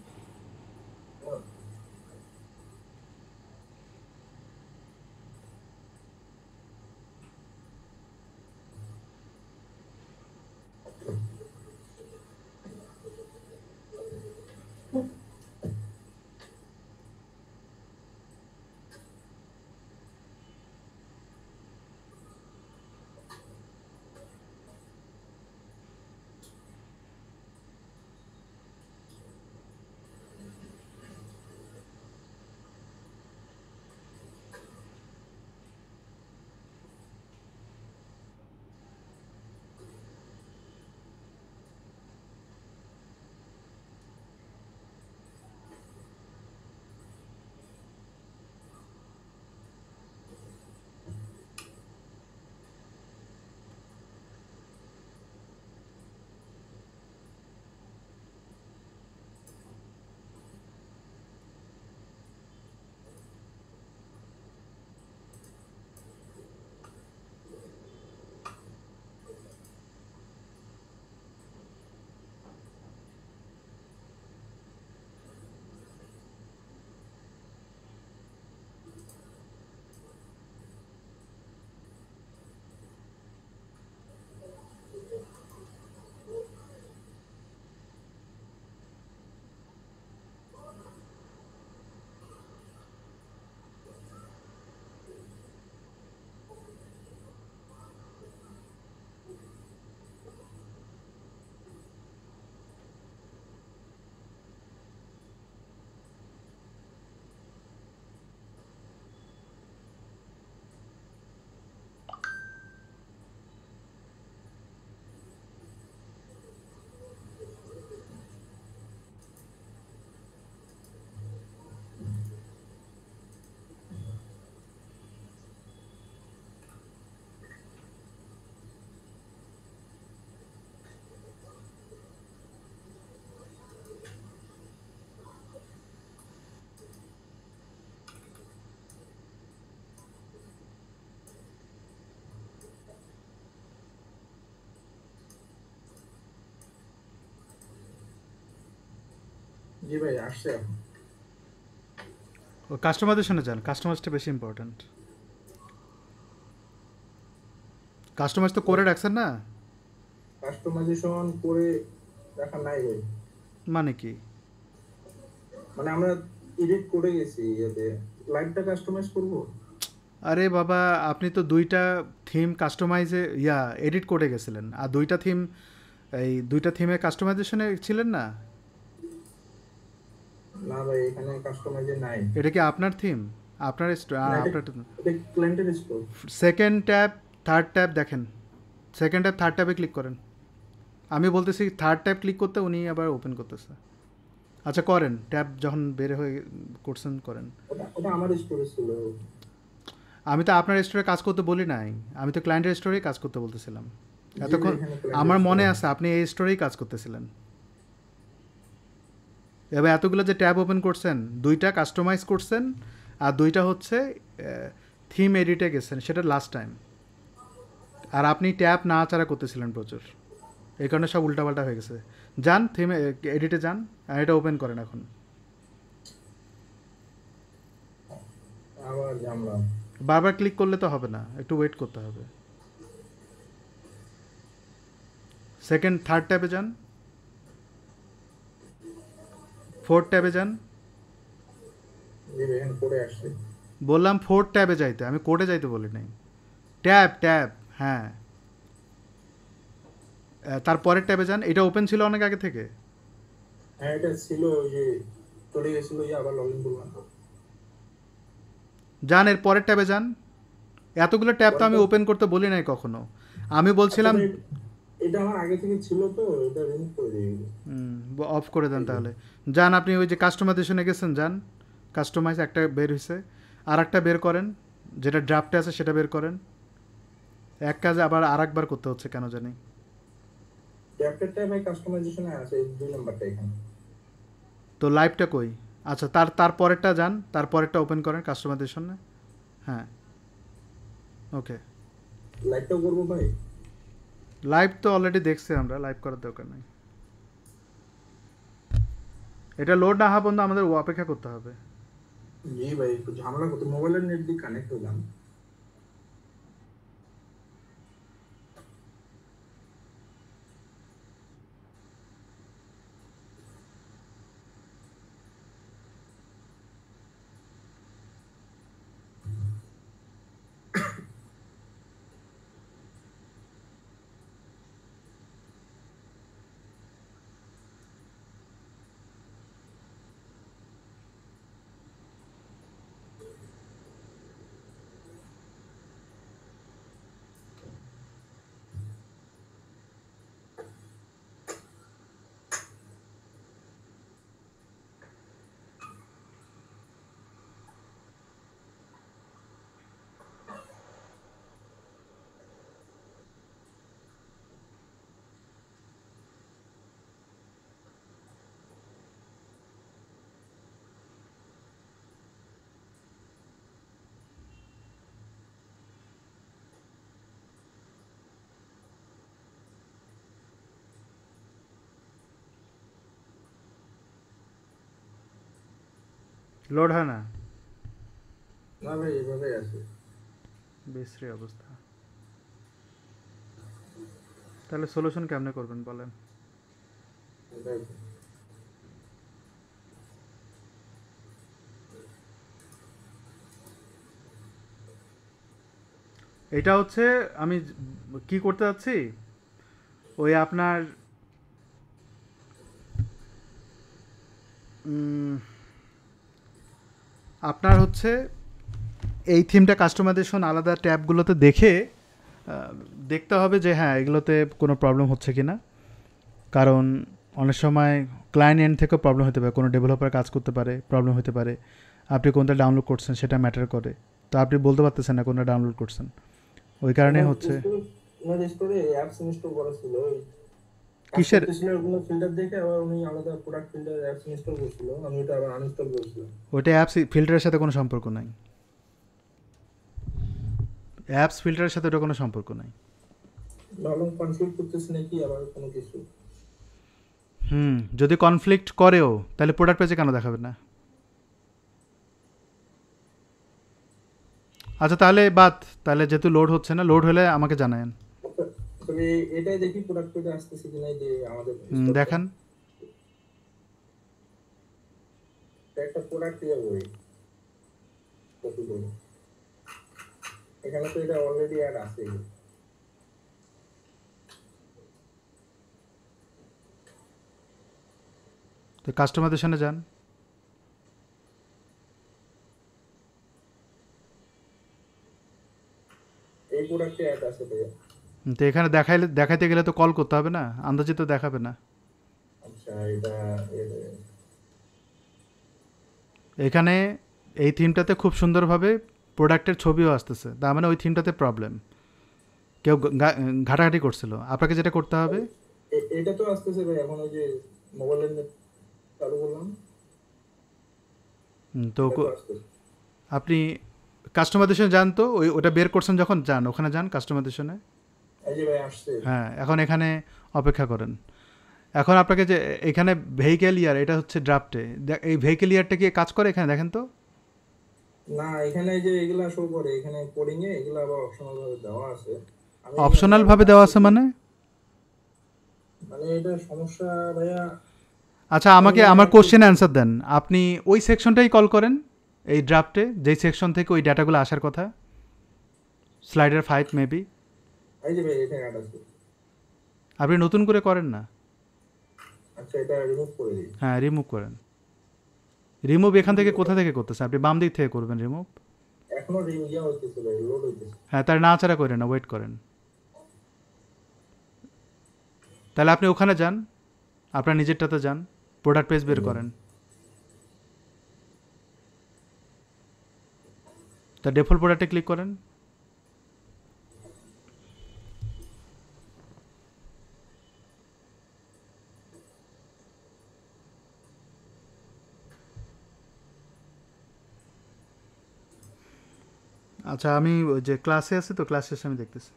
জি ভাই আসছে এখন। ও কাস্টমাইজেশনে যান, কাস্টমাইজটা বেশি ইম্পর্ট্যান্ট। কাস্টমাইজ তো করে রাখছেন না? কাস্টমাইজেশন করে রাখা নাই ভাই। মানে কি? মানে আমরা এডিট করে গেছি এতে লাইটটা কাস্টমাইজ করব। আরে বাবা, আপনি তো দুইটা থিম কাস্টমাইজে এডিট করে গেছিলেন, আর দুইটা থিম, এই দুইটা থিমে কাস্টমাইজেশনে ছিলেন না? না ভাই এখানে কাস্টমাইজে নাই। এটা কি আপনার থিম? আপনার না, আপনার এটা ক্লায়েন্টের store. Second tab, third tab দেখেন, সেকেন্ড ট্যাব থার্ড ট্যাবে ক্লিক করেন। আমি বলতেছি থার্ড ট্যাব ক্লিক করতে, উনি আবার ওপেন করতেছে। আচ্ছা করেন, ট্যাব যখন বের হয়ে করছেন করেন। ওটা ওটা আমার স্টোরে ছিল। আমি তো আপনার স্টোরে কাজ করতে বলি নাই, আমি তো ক্লায়েন্টের স্টোরেই কাজ করতে বলতেছিলাম জি ভাই, এতক্ষণ। এখানে client আমার মনে store। আছে আপনি এই স্টোরেই কাজ করতেছিলেন। এবার এতগুলো যে ট্যাব ওপেন করছেন, দুইটা কাস্টমাইজ করছেন আর দুইটা হচ্ছে থিম এডিটে গেছেন, সেটা লাস্ট টাইম। আর আপনি ট্যাব নাড়াচাড়া করতেছিলেন প্রচুর, এই কারণে সব উল্টাপাল্টা হয়ে গেছে। যান থিম এডিটে যান আর এটা ওপেন করেন এখন। আবার জানলাম। বারবার ক্লিক করলে তো হবে না, একটু ওয়েট করতে হবে। সেকেন্ড থার্ড ট্যাবে যান, ফোর্থ ট্যাবে যান। জি ভাই, এখানে পড়ে আসছে। বললাম ফোর্থ ট্যাবে যাইতে, আমি কোডে যাইতে বলি নাই। ট্যাব ট্যাব, হ্যাঁ। তারপরের ট্যাবে যান, এটা ওপেন ছিল অনেক আগে থেকে। হ্যাঁ, এটা ছিল ওই যে চলে গেছিল, আবার লগ ইন করলাম। যান এর পরের ট্যাবে যান। এতগুলো ট্যাব তো আমি ওপেন করতে বলি নাই কখনো, আমি বলছিলাম। আচ্ছা ভাই, এটা আমার আগে থেকে ছিল তো, এটা রিমুভ করে দিই। অফ করে দেন তাহলে। যান আপনি ওই যে কাস্টমাইজেশনে গেছেন, যান কাস্টমাইজ একটা বের হয়েছে, আর একটা বের করেন, যেটা ড্রাফটে আছে সেটা বের করেন। এক কাজে আবার আর একবার করতে হচ্ছে কেন জানি। ড্রাফটারটা ভাই কাস্টমাইজেশনে আছে, এই 2 নাম্বারটা এখানে। তো লাইভটা কই? আচ্ছা তারপরেরটা যান, তারপরেরটা ওপেন করেন কাস্টমাইজেশনে। হ্যাঁ, ওকে। লাইভটাও করবো ভাই? লাইভ তো অলরেডি দেখছি আমরা, লাইভ করার দরকার নেই। এটা লোড না হওয়া পর্যন্ত আমাদের অপেক্ষা করতে হবে। জি ভাই, একটু ঝামেলা করতে, মোবাইলের নেট দিয়ে কানেক্ট হলাম। লোড হয় না, না ভাই, এভাবে আছে। বিশ্রী অবস্থা। তাহলে সলিউশন কেমনে করবেন বলেন? এটাই। এটা হচ্ছে আমি কি করতে যাচ্ছি, ওই আপনার আপনার হচ্ছে এই থিমটা কাস্টমাইজেশন আলাদা ট্যাবগুলোতে দেখে দেখতে হবে যে হ্যাঁ এগুলোতে কোনো প্রবলেম হচ্ছে কি না। কারণ অনেক সময় ক্লায়েন্ট এন্ড থেকেও প্রবলেম হতে পারে, কোনো ডেভেলপার কাজ করতে পারে, প্রবলেম হতে পারে। আপনি কোনটা ডাউনলোড করছেন সেটা ম্যাটার করে, তো আপনি বলতে পারতেছেন না কোনটা ডাউনলোড করছেন, ওই কারণে হচ্ছে। ওনার স্টোরে অ্যাপস ইনস্টল করা ছিল, ওই কিসের? ওগুলো ফিল্টার দেখে আবার উনি আলাদা প্রোডাক্ট ফিল্টার অ্যাপস ইনস্টল করছিল, আমি ওটা আবার আনইনস্টল করেছিলাম। ওইটা অ্যাপস ফিল্টারের সাথে কোনো সম্পর্ক নাই, অ্যাপস ফিল্টারের সাথে ওটা কোনো সম্পর্ক নাই। ভাবলাম কনফিগ করতেছি নাকি আবার কোনো কিছু। যদি কনফ্লিক্ট করেও তাহলে প্রোডাক্ট পেজে কেন দেখাবে না? আচ্ছা তাহলে বাদ, তাহলে যেহেতু লোড হচ্ছে না, লোড হলে আমাকে জানায়েন। তবে এটাই দেখি প্রোডাক্ট পেজে আসতেছে কিনা, যে আমাদের দেখান। একটা প্রোডাক্ট ইয়ে বই কপি করি, এখানে তো এটা অলরেডি অ্যাড আছে। তো কাস্টমাইজেশনে যান, এই প্রোডাক্টে অ্যাড আছে ভাইয়া। তো এখানে দেখাইতে গেলে তো কল করতে হবে না, আন্দাজে তো দেখাবে না। আচ্ছা এটা এখানে এই থিমটাতে খুব সুন্দরভাবে প্রোডাক্টের ছবিও আসতেছে, তার মানে ওই থিমটাতে প্রবলেম, কেউ ঘাটাঘাটি করছিল। আপনাকে যেটা করতে হবে, এটা তো আসতেছে ভাই, এখন ওই যে মোবাইলের নেট চালু করলাম, তো এটা তো আসতেছে। আপনি কাস্টমাইজেশন যান, তো ওটা বের করছেন যখন, যান ওখানে, যান কাস্টমাইজেশনে। এই যে ভাই আসছে। হ্যাঁ, এখন এখানে অপেক্ষা করেন। এখন আপনাকে যে এখানে ভেহিক্যাল ইয়ার, এটা হচ্ছে ড্রাফটে, এই ভেহিক্যাল ইয়ারটা কি কাজ করে এখানে দেখেন তো। না এখানে এই যে এগুলা শো করে, এখানে কোডিং এ এগুলা আবার অপশনাল ভাবে দেওয়া আছে। আমি অপশনাল এখানে ভাবে দেওয়া আছে মানে? মানে এটা সমস্যা ভাইয়া। আচ্ছা, আমাকে আমার কোশ্চেন অ্যান্সার দেন। আপনি ওই সেকশনটাই কল করেন এই ড্রাফটে, যেই সেকশন থেকে ওই ডাটাগুলো আসার কথা, স্লাইডার 5 মেবি। এই যে ভাই এখানে অ্যাড আছে। আপনি নতুন করে করেন না। আচ্ছা এটা রিমুভ করে দিই। হ্যাঁ, রিমুভ করেন। রিমুভ এখান থেকে কোথা থেকে করতেছেন আপনি? বাম দিক থেকে করবেন রিমুভ। এখনো ইয়া হইতেছে ভাই, লোড হইতেছে। হ্যাঁ, তার নাড়াচাড়া করেন না, ওয়েট করেন। তাহলে আপনি ওখানে যান, আপনার নিজেরটাতে যান, প্রোডাক্ট পেজ বের করেন। তা ডিফল্ট প্রোডাক্টে ক্লিক করেন। আচ্ছা, আমি ওই যে ক্লাসে আছি তো, ক্লাস শেষে আমি দেখতেছি।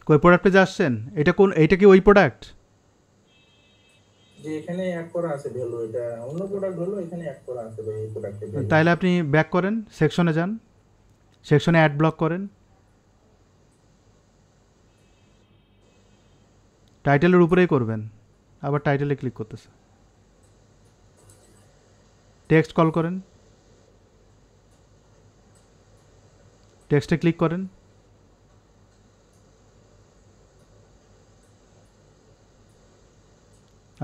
কই প্রোডাক্ট পেজে আসছেন? এইটা কি ওই প্রোডাক্ট? যে এখানে অ্যাড করা আছে ভ্যালু, এটা অন্য প্রোডাক্ট হলো, এখানে অ্যাড করা আছে ভাই এই প্রোডাক্টে ভ্যালু। তাইলে আপনি ব্যাক করেন, সেকশনে যান, সেকশনে অ্যাড ব্লক করেন, টাইটেলের উপরেই করবেন, আবার টাইটেলে ক্লিক করতেছে। টেক্সট কল করেন, টেক্সটে ক্লিক করেন।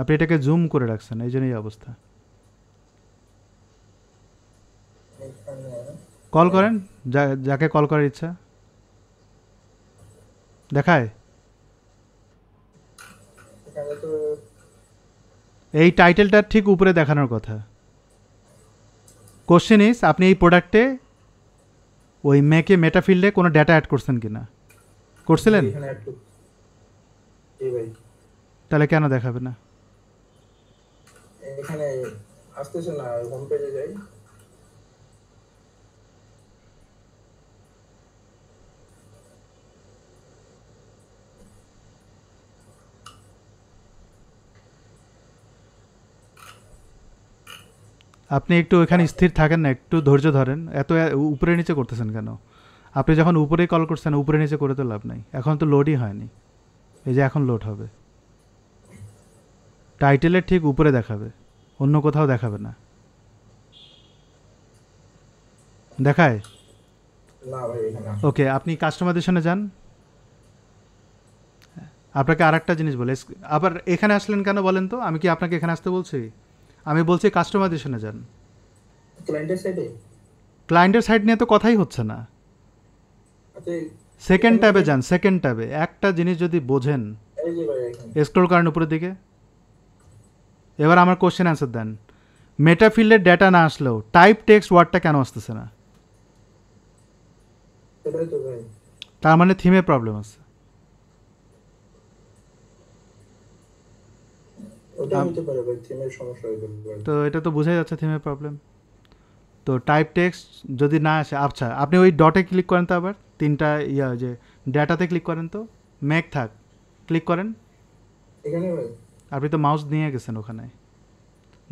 আপনি এটাকে জুম করে রাখছেন, এই জন্যই এই অবস্থা। এখানে কল করেন, যাকে কল করার ইচ্ছা। দেখায় এখানে তো এই টাইটেলটা ঠিক উপরে দেখানোর কথা। কোশ্চেন ইজ, আপনি এই প্রোডাক্টে ওই মেটা ফিল্ডে কোনো ডেটা অ্যাড করছেন কিনা? করছিলেন? এখানে অ্যাড করতে এই ভাই তাহলে কেন দেখাবে না? এখানে আসতেছে না, হোম পেজে যাই। আপনি একটু এখানে স্থির থাকেন না, একটু ধৈর্য ধরেন। এত উপরে নিচে করতেছেন কেন? আপনি যখন উপরেই কল করছেন, উপরে নিচে করে তো লাভ নাই। এখন তো লোডই হয়নি, এই যে এখন লোড হবে। টাইটেলের ঠিক উপরে দেখাবে, অন্য কোথাও দেখাবে না। দেখায়? না ভাই এখানে ওকে, আপনি কাস্টমাইজেশনে যান। আপনাকে আর একটা জিনিস বলে, আবার এখানে আসলেন কেন বলেন তো? আমি কি আপনাকে এখানে আসতে বলছি? আমি বলছি কাস্টমাইজেশনে যান। ক্লায়েন্টের সাইডে। ক্লায়েন্টের সাইড নিয়ে তো কথাই হচ্ছে না। আচ্ছা সেকেন্ড ট্যাবে যান, সেকেন্ড ট্যাবে। একটা জিনিস যদি বোঝেন, এই যে ভাই এখানে স্ক্রল করেন উপরের দিকে। এবার আমার কোশ্চেন অ্যান্সার দেন। মেটা ফিল্ডের ডেটা না আসলেও টাইপ টেক্সট ওয়ার্ডটা কেন আসতেছে না? সেটাই তো ভাই। তার মানে থিমে প্রবলেম আছে। ওটা হতে পারে ভাই, থিমের সমস্যা হতে পারে। তো এটা তো বোঝাই যাচ্ছে থিমের প্রবলেম। তো টাইপ টেক্সট যদি না আসে, আচ্ছা আপনি ওই ডটে ক্লিক করেন তো, আবার তিনটা যে ডেটাতে ক্লিক করেন তো, মেক থাক, ক্লিক করেন। এখানে ভাই আপনি তো মাউস নিয়ে গেছেন ওখানে,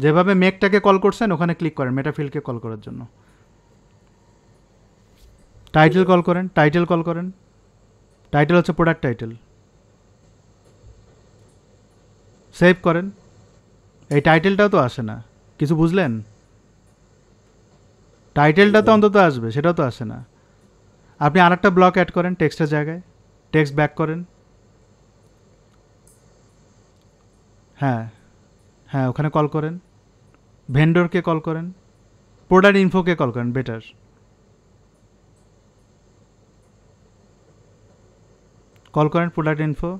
যেভাবে মেকটাকে কল করছেন ওখানে ক্লিক করেন মেটাফিল্ডকে কল করার জন্য। টাইটেল কল করেন, টাইটেল কল করেন। টাইটেল হচ্ছে প্রোডাক্ট টাইটেল। সেভ করেন। এই টাইটেলটাও তো আসে না, কিছু বুঝলেন? টাইটেলটা তো অন্তত আসবে, সেটাও তো আসে না। আপনি আর একটা ব্লক অ্যাড করেন টেক্সটের জায়গায়, টেক্সট ব্যাক করেন। হ্যাঁ হ্যাঁ, ওখানে কল করেন, ভেন্ডরকে কল করেন, প্রোডাক্ট ইনফোকে কল করেন, বেটার। কল করেন প্রোডাক্ট ইনফো,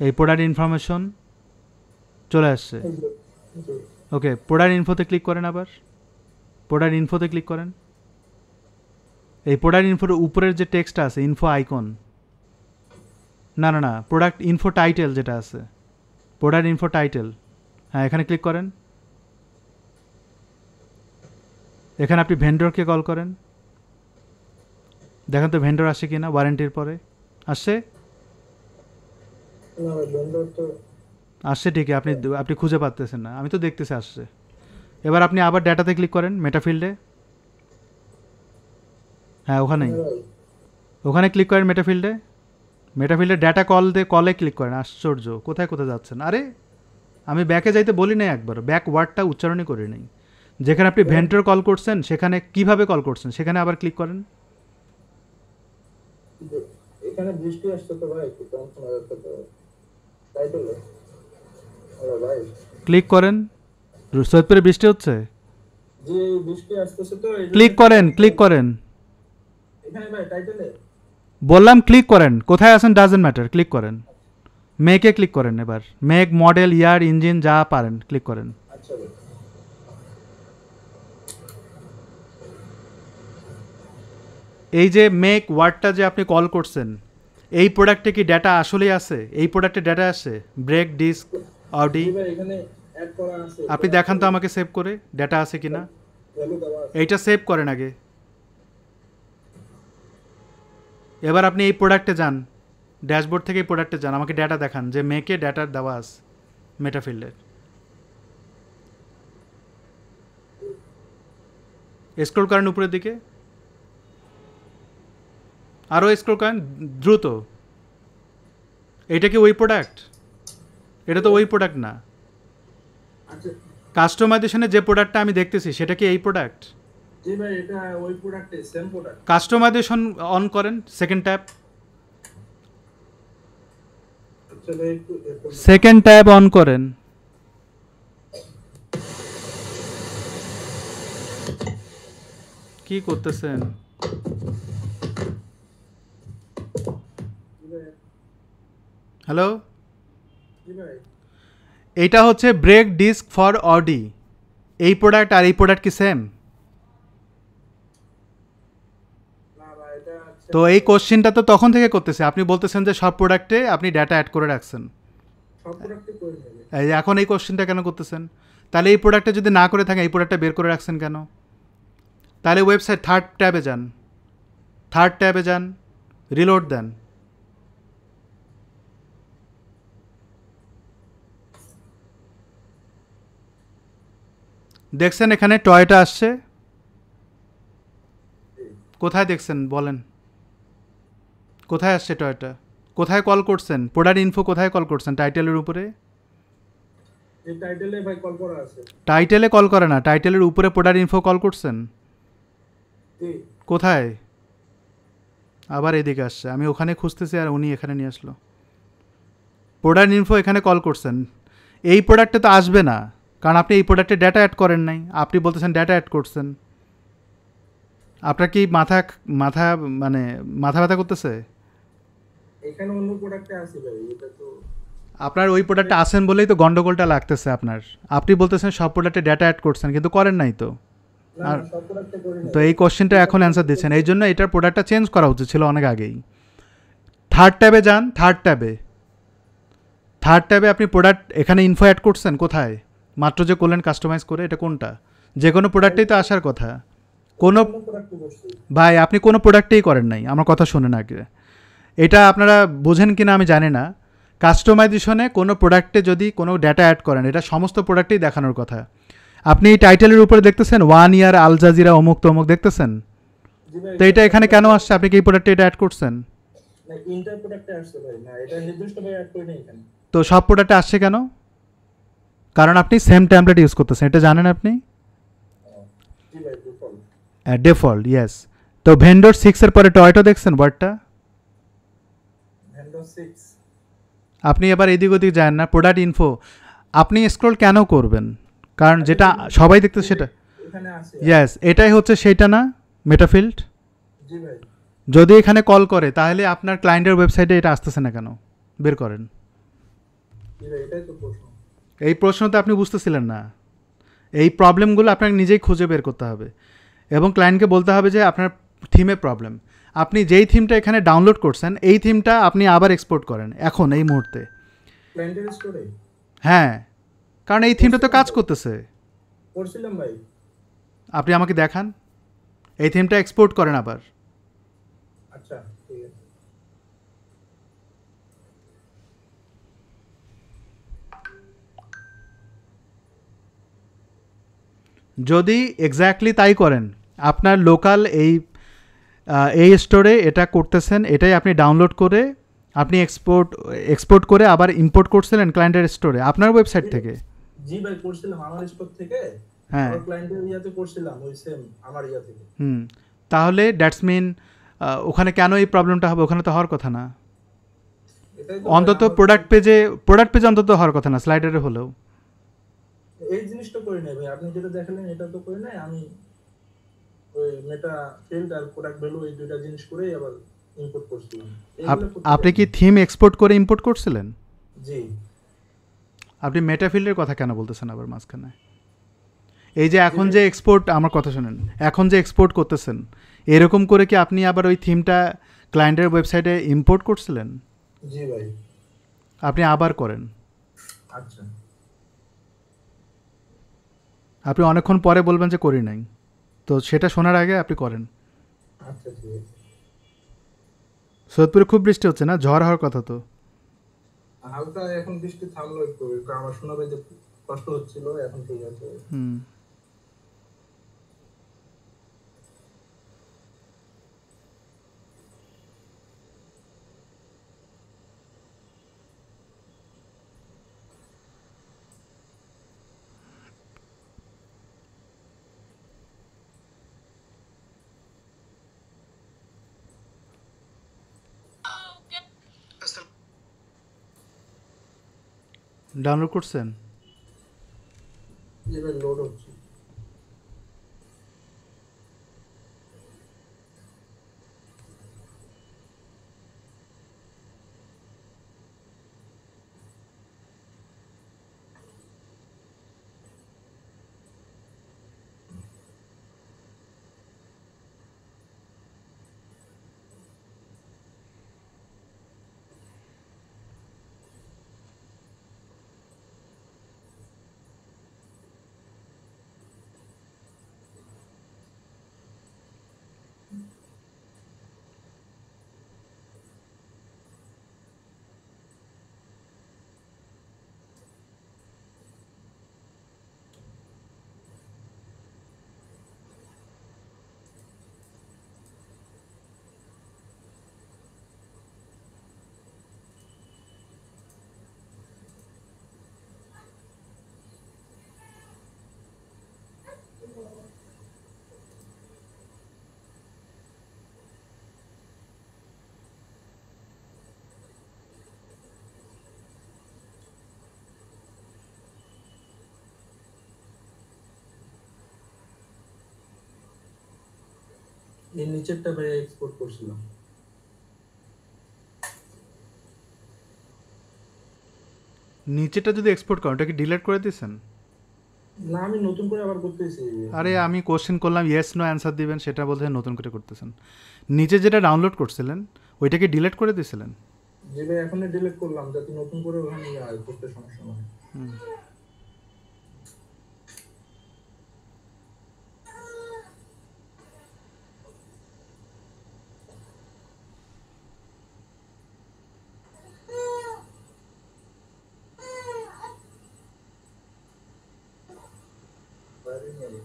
এই প্রোডাক্ট ইনফরমেশন চলে আসছে। এই যে, জি, ওকে, প্রোডাক্ট ইনফোতে ক্লিক করেন, আবার প্রোডাক্ট ইনফোতে ক্লিক করেন। এই প্রোডাক্ট ইনফোর উপরের যে টেক্সটটা আছে ইনফো আইকন, না না না, প্রোডাক্ট ইনফো টাইটেল যেটা আছে, প্রোডাক্ট ইনফো টাইটেল, হ্যাঁ এখানে ক্লিক করেন। এখানে আপনি ভেন্ডরকে কল করেন, দেখেন তো ভেন্ডর আসে কিনা ওয়ারেন্টির পরে। আসছে? না ভাই ভেন্ডর তো আসছে ঠিকই, আপনি খুঁজে পাচ্তেছেন না, আমি তো দেখতেছি আসছে। এবার আপনি আবার ডেটাতে ক্লিক করেন, মেটাফিল্ডে, হ্যাঁ ওখানেই, না ভাই, ওখানে ক্লিক করেন মেটাফিল্ডে। মেটাফিল্ডে ডেটা কল দিয়ে কলে ক্লিক করেন। আশ্চর্য, কোথায় কোথায় যাচ্ছেন? আরে আমি ব্যাকে যাইতে বলি নাই একবার, ব্যাক ওয়ার্ডটা উচ্চারণই করি নাই। যেখানে আপনি ভেন্ডর কল করছেন সেখানে কিভাবে কল করছেন সেখানে আবার ক্লিক করেন। যে, এখানে বৃষ্টি আসছে তো ভাই, একটু কম শোনা যাচ্ছে তো টাইটেলে। হ্যালো ভাই, ক্লিক করেন। সৈয়দপুরে বৃষ্টি হচ্ছে? যে বৃষ্টি আসতেছে তো এই ক্লিক করেন, ক্লিক করেন, এখানে ভাই টাইটেলে। বললাম ক্লিক করেন। কোথায় আছেন ডাজেন্ট ম্যাটার, ক্লিক করেন। মেকে ক্লিক করেন, এবার মেক, মডেল, ইয়ার, ইঞ্জিন যা পারেন ক্লিক করেন। আচ্ছা ভাই, এই যে মেক ওয়ার্ডটা যে আপনি কল করছেন, এই প্রোডাক্টে কি ডেটা আসলেই আছে? এই প্রোডাক্টে ডেটা আছে, ব্রেক, ডিস্ক, অডি। জি ভাই এখানে অ্যাড করা আছে। আপনি দেখান তো আমাকে সেভ করে ডেটা আছে কিনা। ভ্যালু দেওয়া আছে। এইটা সেভ করেন আগে। এবার আপনি এই প্রোডাক্টে যান, ড্যাশবোর্ড থেকে এই প্রোডাক্টে যান, আমাকে ডেটা দেখান যে মেকে ডেটার দেওয়া আছে মেটাফিল্ডের। স্ক্রল করেন উপরের দিকে, আরও স্ক্রল করেন দ্রুত। এটা কি ওই প্রোডাক্ট? এটা তো ওই প্রোডাক্ট না। আচ্ছা কাস্টমাইজেশনে যে প্রোডাক্টটা আমি দেখতেছি সেটা কি এই প্রোডাক্ট? জি ভাই এটা ওই প্রোডাক্টে সেম প্রোডাক্ট। কাস্টমাইজেশন অন করেন, সেকেন্ড ট্যাব, আচ্ছা ভাই একটু এরকম সেকেন্ড ট্যাব অন করেন। কি করতেছেন? জি ভাই, হ্যালো, জি ভাই এইটা হচ্ছে ব্রেক ডিস্ক ফর অডি। এই প্রোডাক্ট আর এই প্রোডাক্ট কি সেম? না ভাই এটা আচ্ছা তো এই কোশ্চেনটা তো তখন থেকে করতেছে, আপনি বলতেছেন যে সব প্রোডাক্টে আপনি ডাটা অ্যাড করে রাখছেন। সব প্রোডাক্টে করে নেবে। এই এখন এই কোশ্চেনটা কেন করতেছেন? তাহলে এই প্রোডাক্টটা যদি না করে থাকেন এই প্রোডাক্টটা বের করে রাখছেন কেন? তাহলে ওয়েবসাইট থার্ড ট্যাবে যান, থার্ড ট্যাবে যান, রিলোড দেন। দেখছেন এখানে টয়টা আসছে? কোথায় দেখছেন বলেন, কোথায় আসছে টয়টা? কোথায় কল করছেন? প্রোডাক্ট ইনফো কোথায় কল করছেন? টাইটেলের উপরে? এই টাইটেলে ভাই কল করা আছে। টাইটেলে কল করে না, টাইটেলের উপরে প্রোডাক্ট ইনফো কল করছেন। জি কোথায়? আবার এদিকে আসছে, আমি ওখানে খুঁজতেছি আর উনি এখানে নিয়ে আসলো। প্রোডাক্ট ইনফো এখানে কল করছেন, এই প্রোডাক্টে তো আসবে না, কারণ আপনি এই প্রোডাক্টে ডেটা অ্যাড করেন নাই। আপনি বলতেছেন ডেটা অ্যাড করছেন। আপনার কি মাথা মাথা মানে মাথা ব্যথা করতেছে? এখানে অন্য প্রোডাক্টে আছে ভাই, এটা তো আপনার ওই প্রোডাক্টে আসেন বলেই তো গন্ডগোলটা লাগতেছে আপনার। আপনি বলতেছেন সব প্রোডাক্টে ডেটা অ্যাড করছেন কিন্তু করেন নাই তো। না আর সব প্রোডাক্টে করে তো এই কোশ্চেনটা এখন অ্যান্সার দিচ্ছেন, এই জন্য এটার প্রোডাক্টটা চেঞ্জ করা উচিত ছিল অনেক আগেই। থার্ড ট্যাবে যান, থার্ড ট্যাবে, থার্ড ট্যাবে আপনি প্রোডাক্ট এখানে ইনফো অ্যাড করছেন কোথায়? মাত্র যে করলেন কাস্টমাইজ করে, এটা কোনটা? যে কোনো প্রোডাক্টেই তো আসার কথা। কোনো প্রোডাক্টে করছি। ভাই আপনি কোনো প্রোডাক্টেই করেন নাই, আমার কথা শুনেন আগে। এটা আপনারা বোঝেন কি না আমি জানি না। কাস্টমাইজেশনে কোনো প্রোডাক্টে যদি কোনো ডেটা অ্যাড করেন, এটা সমস্ত প্রোডাক্টেই দেখানোর কথা। আপনি এই টাইটেলের উপরে দেখতেছেন 1 ইয়ার আল জাজিরা অমুক তমুক দেখতেছেন, জি ভাই তো এটা এখানে কেন আসছে? আপনি কি এই প্রোডাক্টে এটা অ্যাড করছেন? না ইন্টার প্রোডাক্টে আসছে ভাই, না এটা নির্দিষ্ট ভাই অ্যাড করে নেই এখানে। তো সব প্রোডাক্টে আসছে কেন? কারণ আপনি সেম টেমপ্লেট ইউজ করতেছেন, এটা জানেন আপনি। জি ভাই ডিফল্ট। Default, yes. তো ভেন্ডর 6 এর পরে টয়টা দেখছেন ওয়ার্ডটা? ভেন্ডর 6 আপনি এবার এদিক ওদিক যান না, প্রোডাক্ট ইনফো আপনি স্ক্রল কেন করবেন? কারণ যেটা সবাই দেখতে সেটা, এখানে আছে। ইয়েস, এটাই হচ্ছে সেইটা না মেটাফিল্ড। জি ভাই যদি এখানে কল করে তাহলে আপনার ক্লায়েন্টের ওয়েবসাইটে এটা আসতেছে না কেন? বের করেন। জি ভাই, এটাই তো প্রশ্ন। এই প্রশ্নটা আপনি বুঝতেছিলেন না। এই প্রবলেমগুলো আপনাকে নিজেই খুঁজে বের করতে হবে এবং ক্লায়েন্টকে বলতে হবে যে আপনার থিমে প্রবলেম। আপনি যেই থিমটা এখানে ডাউনলোড করছেন এই থিমটা আপনি আবার এক্সপোর্ট করেন এখন এই মুহূর্তে। ক্লায়েন্টের স্টোরে হ্যাঁ, কারণ এই থিমটা তো কাজ করতেছে। করছিলাম ভাই। আপনি আমাকে দেখান, এই থিমটা এক্সপোর্ট করেন আবার। আচ্ছা ঠিক আছে। যদি এক্স্যাক্টলি তাই করেন, আপনার লোকাল এই স্টোরে এটা করতেছেন, এটাই আপনি ডাউনলোড করে আপনি এক্সপোর্ট করে আবার ইম্পোর্ট করছিলেন ক্লায়েন্টের স্টোরে আপনার ওয়েবসাইট থেকে। জি ভাই, করছিলাম আমার স্টোর থেকে। হ্যাঁ, আমার ক্লায়েন্টের ইয়াতে করছিলাম ওই সেম আমার ইয়া থেকে। তাহলে দ্যাটস মিন ওখানে কেন এই প্রবলেমটা হবে? ওখানে তো হওয়ার কথা না। এটাই তো অন্তত ভাই, আমার প্রোডাক্ট পেজে অন্তত হওয়ার কথা না, স্লাইডারে হলেও। এই জিনিসটা করি নাই ভাই, আপনি যেটা দেখালেন এটা তো করি নাই আমি। ওই মেটা ফিল্ড আর প্রোডাক্ট ভ্যালু এই দুইটা জিনিস করেই আবার ইম্পোর্ট করছিলাম। এগুলো করতে আপনি পারি। কি থিম এক্সপোর্ট করে ইম্পোর্ট করছিলেন? জি আপনি মেটাফিল্ডের কথা কেন বলতেছেন আবার মাঝখানে? এই যে এখন যে এক্সপোর্ট, আমার কথা শুনেন, এখন যে এক্সপোর্ট করতেছেন এরকম করে কি আপনি আবার ওই থিমটা ক্লায়েন্টের ওয়েবসাইটে ইম্পোর্ট করছিলেন? জি ভাই। আপনি আবার করেন। আচ্ছা আপনি অনেকক্ষণ পরে বলবেন যে করি নাই, তো সেটা শোনার আগে আপনি করেন। আচ্ছা ঠিক আছে। সৈয়দপুরে খুব বৃষ্টি হচ্ছে না? ঝড় হওয়ার কথা তো। হালকা এখন বৃষ্টি থামলো একটু, একটু আমার শোনা পেতে কষ্ট হচ্ছিল, এখন ঠিক আছে। হুম। ডাউনলোড করছেন? এবার লোড হচ্ছে। এর নিচেরটা ভাই এক্সপোর্ট করছিলাম। নিচেটা যদি এক্সপোর্ট করেন ওটা কি ডিলিট করে দিয়েছেন? না, আমি নতুন করে আবার করতেছি। আরে আমি কোশ্চেন করলাম, ইয়েস নো অ্যান্সার দিবেন, সেটা বলতে নতুন করে করতেছেন। নিচে যেটা ডাউনলোড করছিলেন ওইটাকে ডিলিট করে দিয়েছিলেন? যে ভাই এখনই ডিলিট করলাম যাতে নতুন করে ওখানে করতে সমস্যা না হয়। হুম। বাইরে নিয়ে এলো।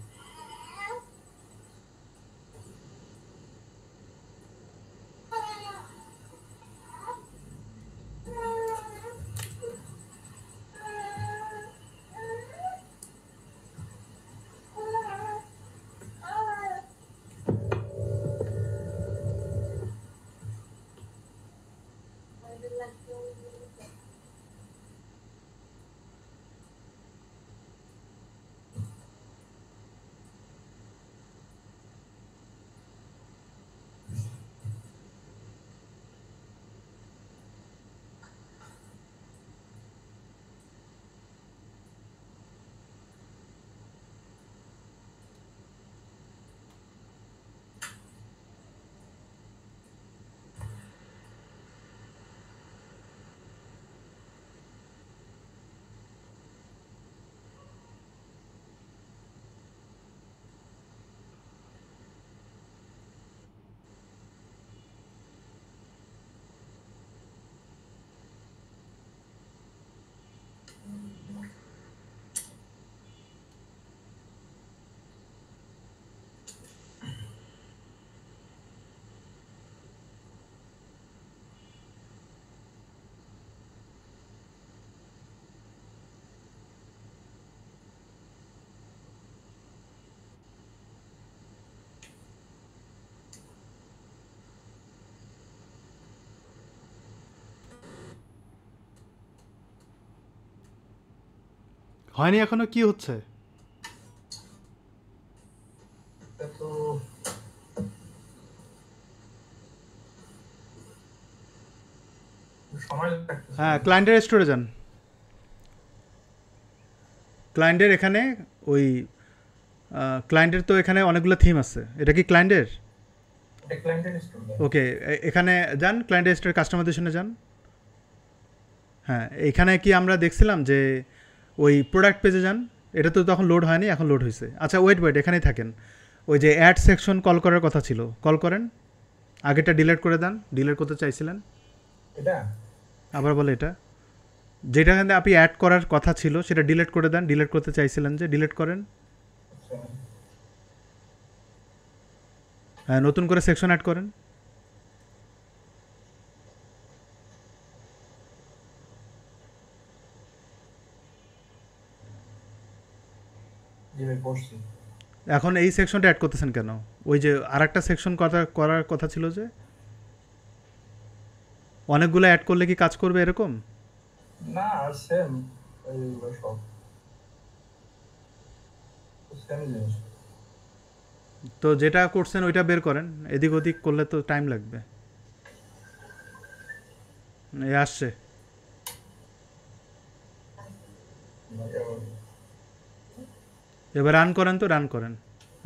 হয়নি এখনো, কি হচ্ছে? এটা তো সময় লাগতেছে। হ্যাঁ, ক্লায়েন্টের স্টোরে যান। ক্লায়েন্টের এখানে ওই ক্লায়েন্টের তো এখানে অনেকগুলো থিম আছে। এটা কি ক্লায়েন্টের? এটা ক্লায়েন্টের স্টোর। ওকে, এখানে যান, ক্লায়েন্টের স্টোরে কাস্টমাইজেশনে যান। হ্যাঁ, এখানে কি আমরা দেখছিলাম যে ওই প্রোডাক্ট পেজে যান। এটা তো তখন লোড হয়নি, এখন লোড হয়েছে। আচ্ছা ওয়েট, এখানেই থাকেন। ওই যে অ্যাড সেকশন কল করার কথা ছিল, কল করেন। আগেটা ডিলিট করে দেন, ডিলিট করতে চাইছিলেন। এটা আবার বলে এটা যেটা এখানে আপনি অ্যাড করার কথা ছিল সেটা ডিলিট করে দেন, ডিলিট করতে চাইছিলেন যে ডিলিট করেন। আচ্ছা, হ্যাঁ, নতুন করে সেকশন অ্যাড করেন। জি ভাই করছি। এখন এই সেকশনটা অ্যাড করতেছেন কেন? ওই যে আরেকটা সেকশন করার কথা ছিল যে, অনেকগুলো অ্যাড করলে কি কাজ করবে এরকম? না সেম, এইগুলো সব সেম জিনিস। তো যেটা করছেন ওইটা বের করেন, এদিক ওদিক করলে তো টাইম লাগবে। এই আসছে। এবার রান করেন, তো রান করেন,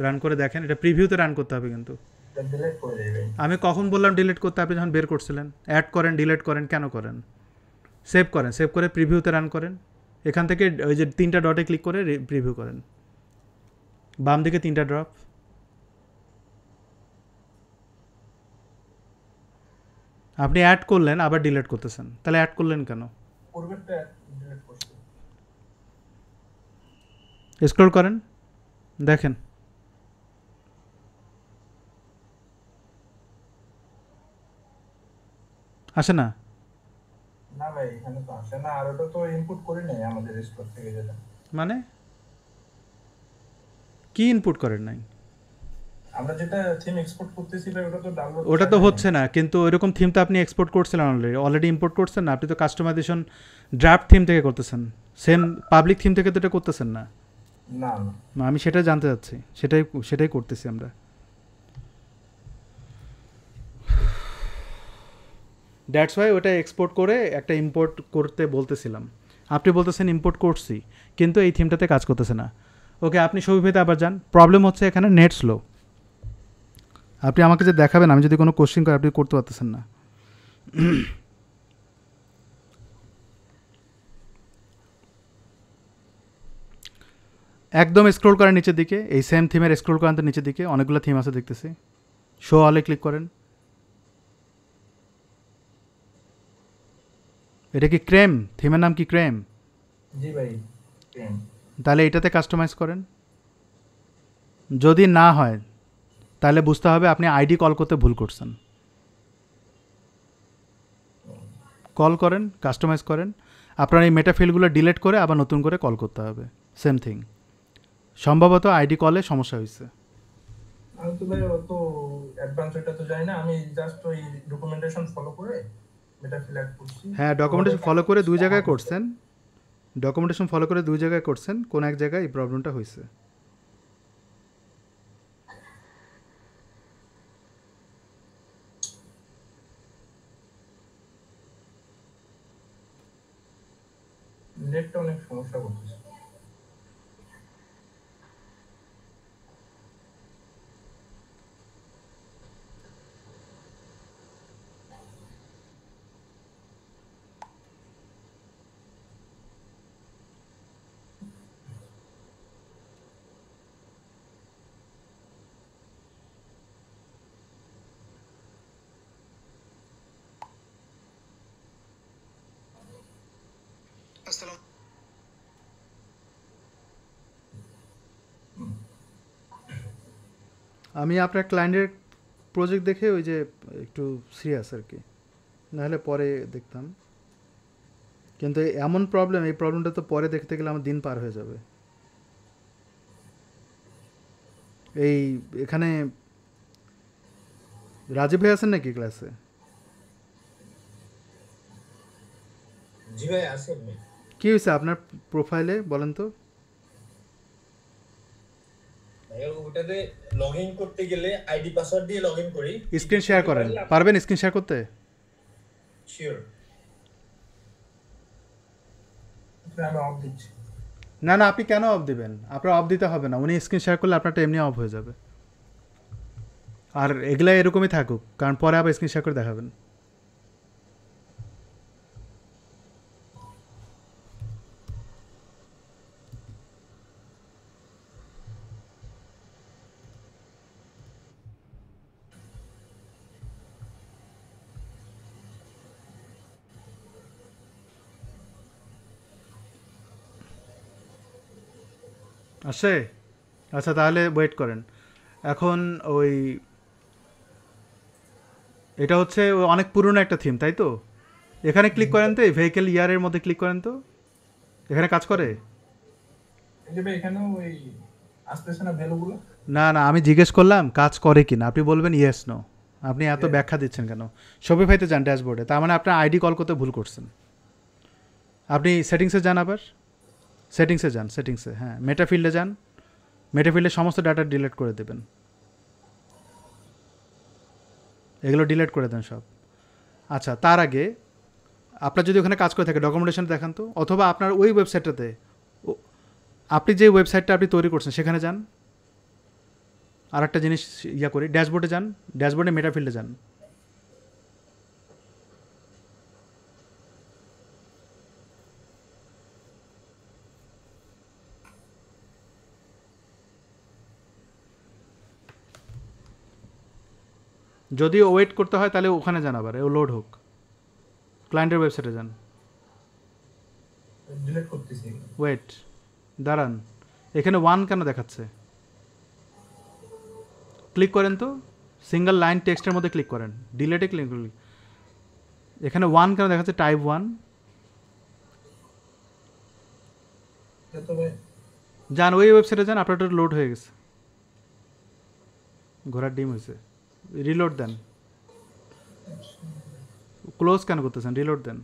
রান করে দেখেন। এটা প্রিভিউতে রান করতে হবে কিন্তু। ডিলিট করে দেবে। আমি কখন বললাম ডিলিট করতে? আপনি যখন বের করছিলেন। অ্যাড করেন, ডিলিট করেন, কেন করেন? সেভ করেন, সেভ করে প্রিভিউতে রান করেন। এখান থেকে ওই যে 3টা ডটে ক্লিক করে প্রিভিউ করেন, বাম দিকে 3টা ড্রপ। আপনি অ্যাড করলেন আবার ডিলিট করতেছেন, তাহলে অ্যাড করলেন কেন? পূর্বেরটা ডিলিট করছি। স্ক্রল করেন, দেখেন। আসে না? না ভাই এখানে তো আসে না, আর ওটা তো ইনপুট করি নাই আমাদের স্টোর থেকে যেটা। মানে কি ইনপুট করেন নাই? আমরা যেটা থিম এক্সপোর্ট করতেছি ভাই ওটা তো ডাউনলোড ওটা তো হচ্ছে না, কিন্তু ওইরকম থিম তো আপনি এক্সপোর্ট করছিলেন অলরেডি ইম্পোর্ট করছেন না। আপনি তো কাস্টমাইজেশন ড্রাফট থিম থেকে করতেছেন, সেম পাবলিক থিম থেকে তো এটা করতেছেন না। না না। না, আমি সেটা জানতে চাচ্ছি, সেটাই করতেছি আমরা। দ্যাটস ওয়াই ওটা এক্সপোর্ট করে একটা ইম্পোর্ট করতে বলতেছিলাম। আপনি বলতেছেন ইম্পোর্ট করছি, কিন্তু এই থিমটাতে কাজ করতেছে না। ওকে, আপনি ছবিতে আবার যান। প্রবলেম হচ্ছে এখানে নেট স্লো। আপনি আমাকে যে দেখাবেন, আমি যদি কোনো কোশ্চেন করি আপনি করতে পারতেছেন না। একদম স্ক্রোল করেন নিচের দিকে, এই সেম থিমের স্ক্রোল করেন তো নিচের দিকে, অনেকগুলো থিম আছে দেখতেছি। শো অলে ক্লিক করেন। এটা কি ক্রেম? থিমের নাম কি ক্রেম? জি ভাই সেম। তাহলে এটাতে কাস্টমাইজ করেন। যদি না হয় তাহলে বুঝতে হবে আপনি আইডি কল করতে ভুল করছেন। কল করেন, কাস্টমাইজ করেন। আপনার এই মেটা ফিল্ডগুলো ডিলিট করে আবার নতুন করে কল করতে হবে, সেম থিং। সম্ভবত আইডি কলে সমস্যা হয়েছে। আমি তো ভাই অত অ্যাডভান্স এটা তো জানি না, আমি জাস্ট ওই ডকুমেন্টেশন ফলো করে এটা ফিল আপ করছি। হ্যাঁ, ডকুমেন্টেশন ফলো করে 2 জায়গায় করছেন। ডকুমেন্টেশন ফলো করে 2 জায়গায় করছেন, কোন এক জায়গায় এই প্রবলেমটা হয়েছে। নেটটা অনেক সমস্যা করতেছে। আসসালাম। আমি আপনার ক্লায়েন্টের প্রজেক্ট দেখে ওই যে একটু সিরিয়াস আর কি, নাহলে পরে দেখতাম। কিন্তু এমন প্রবলেম, এই প্রবলেমটা তো পরে দেখতে গেলে আমার দিন পার হয়ে যাবে। এই এখানে রাজীব ভাই আছেন নাকি ক্লাসে? জি ভাই আছেন ভাই। কী হয়েছে আপনার প্রোফাইলে বলেন তো? ভাইয়া ওটাতে লগ ইন করতে গেলে আইডি পাসওয়ার্ড দিয়ে লগ ইন করি। স্ক্রিন শেয়ার করেন, পারবেন স্ক্রিন শেয়ার করতে? শিওর। আমি অফ দিচ্ছি। না না, আপনি কেন অফ দিবেন? আপনার অফ দিতে হবে না, উনি স্ক্রিন শেয়ার করলে আপনারটা এমনি অফ হয়ে যাবে। আর এগুলা এরকমই থাকুক, কারণ পরে আবার স্ক্রিন শেয়ার করে দেখাবেন। আসে? আচ্ছা তাহলে ওয়েট করেন। এখন ওই এটা হচ্ছে অনেক পুরনো একটা থিম, তাই তো? এখানে ক্লিক করেন তো, এই ভেহিকেল ইয়ারের মধ্যে ক্লিক করেন তো, এখানে কাজ করে? এই যে ভাই এখানেও ওই আসতেছে না ভ্যালুগুলো। না না, আমি জিজ্ঞেস করলাম কাজ করে কি না, আপনি বলবেন ইয়েস নো। আপনি এত ব্যাখ্যা দিচ্ছেন কেন? শপিফাইতে যান ড্যাশবোর্ডে, তার মানে আপনার আইডি কল করতে ভুল করছেন। আপনি সেটিংসে যান, আবার সেটিংসে যান, সেটিংসে হ্যাঁ মেটা ফিল্ডে যান, মেটা ফিল্ডে সমস্ত ডাটা ডিলিট করে দেবেন, এগুলো ডিলিট করে দেন সব। আচ্ছা তার আগে আপনার যদি ওখানে কাজ করে থাকে ডকুমেন্টেশন দেখান তো, অথবা আপনার ওই ওয়েবসাইটটাতে আপনি যে ওয়েবসাইটটা আপনি তৈরি করছেন সেখানে যান। আর একটা জিনিস ইয়া করি, ড্যাশবোর্ডে যান, ড্যাশবোর্ডে মেটা ফিল্ডে যান। যদি ওয়েট করতে হয় তাহলে ওখানে যান, আবার ও লোড হোক, ক্লায়েন্টের ওয়েবসাইটে যান। ডিলিট করতেছি। ওয়েট, দাঁড়ান, এখানে 1 কেন দেখাচ্ছে? ক্লিক করেন তো, সিঙ্গেল লাইন টেক্সটের মধ্যে ক্লিক করেন, ডিলেটে ক্লিক করুন। এখানে 1 কেন দেখাচ্ছে? টাইপ 1 তবে যান, ওই ওয়েবসাইটে যান, আপনার লোড হয়ে গেছে, ঘোড়ার ডিম হয়েছে। রিলোড দেন। ক্লোজ কেন করতেছেন? রিলোড দেন।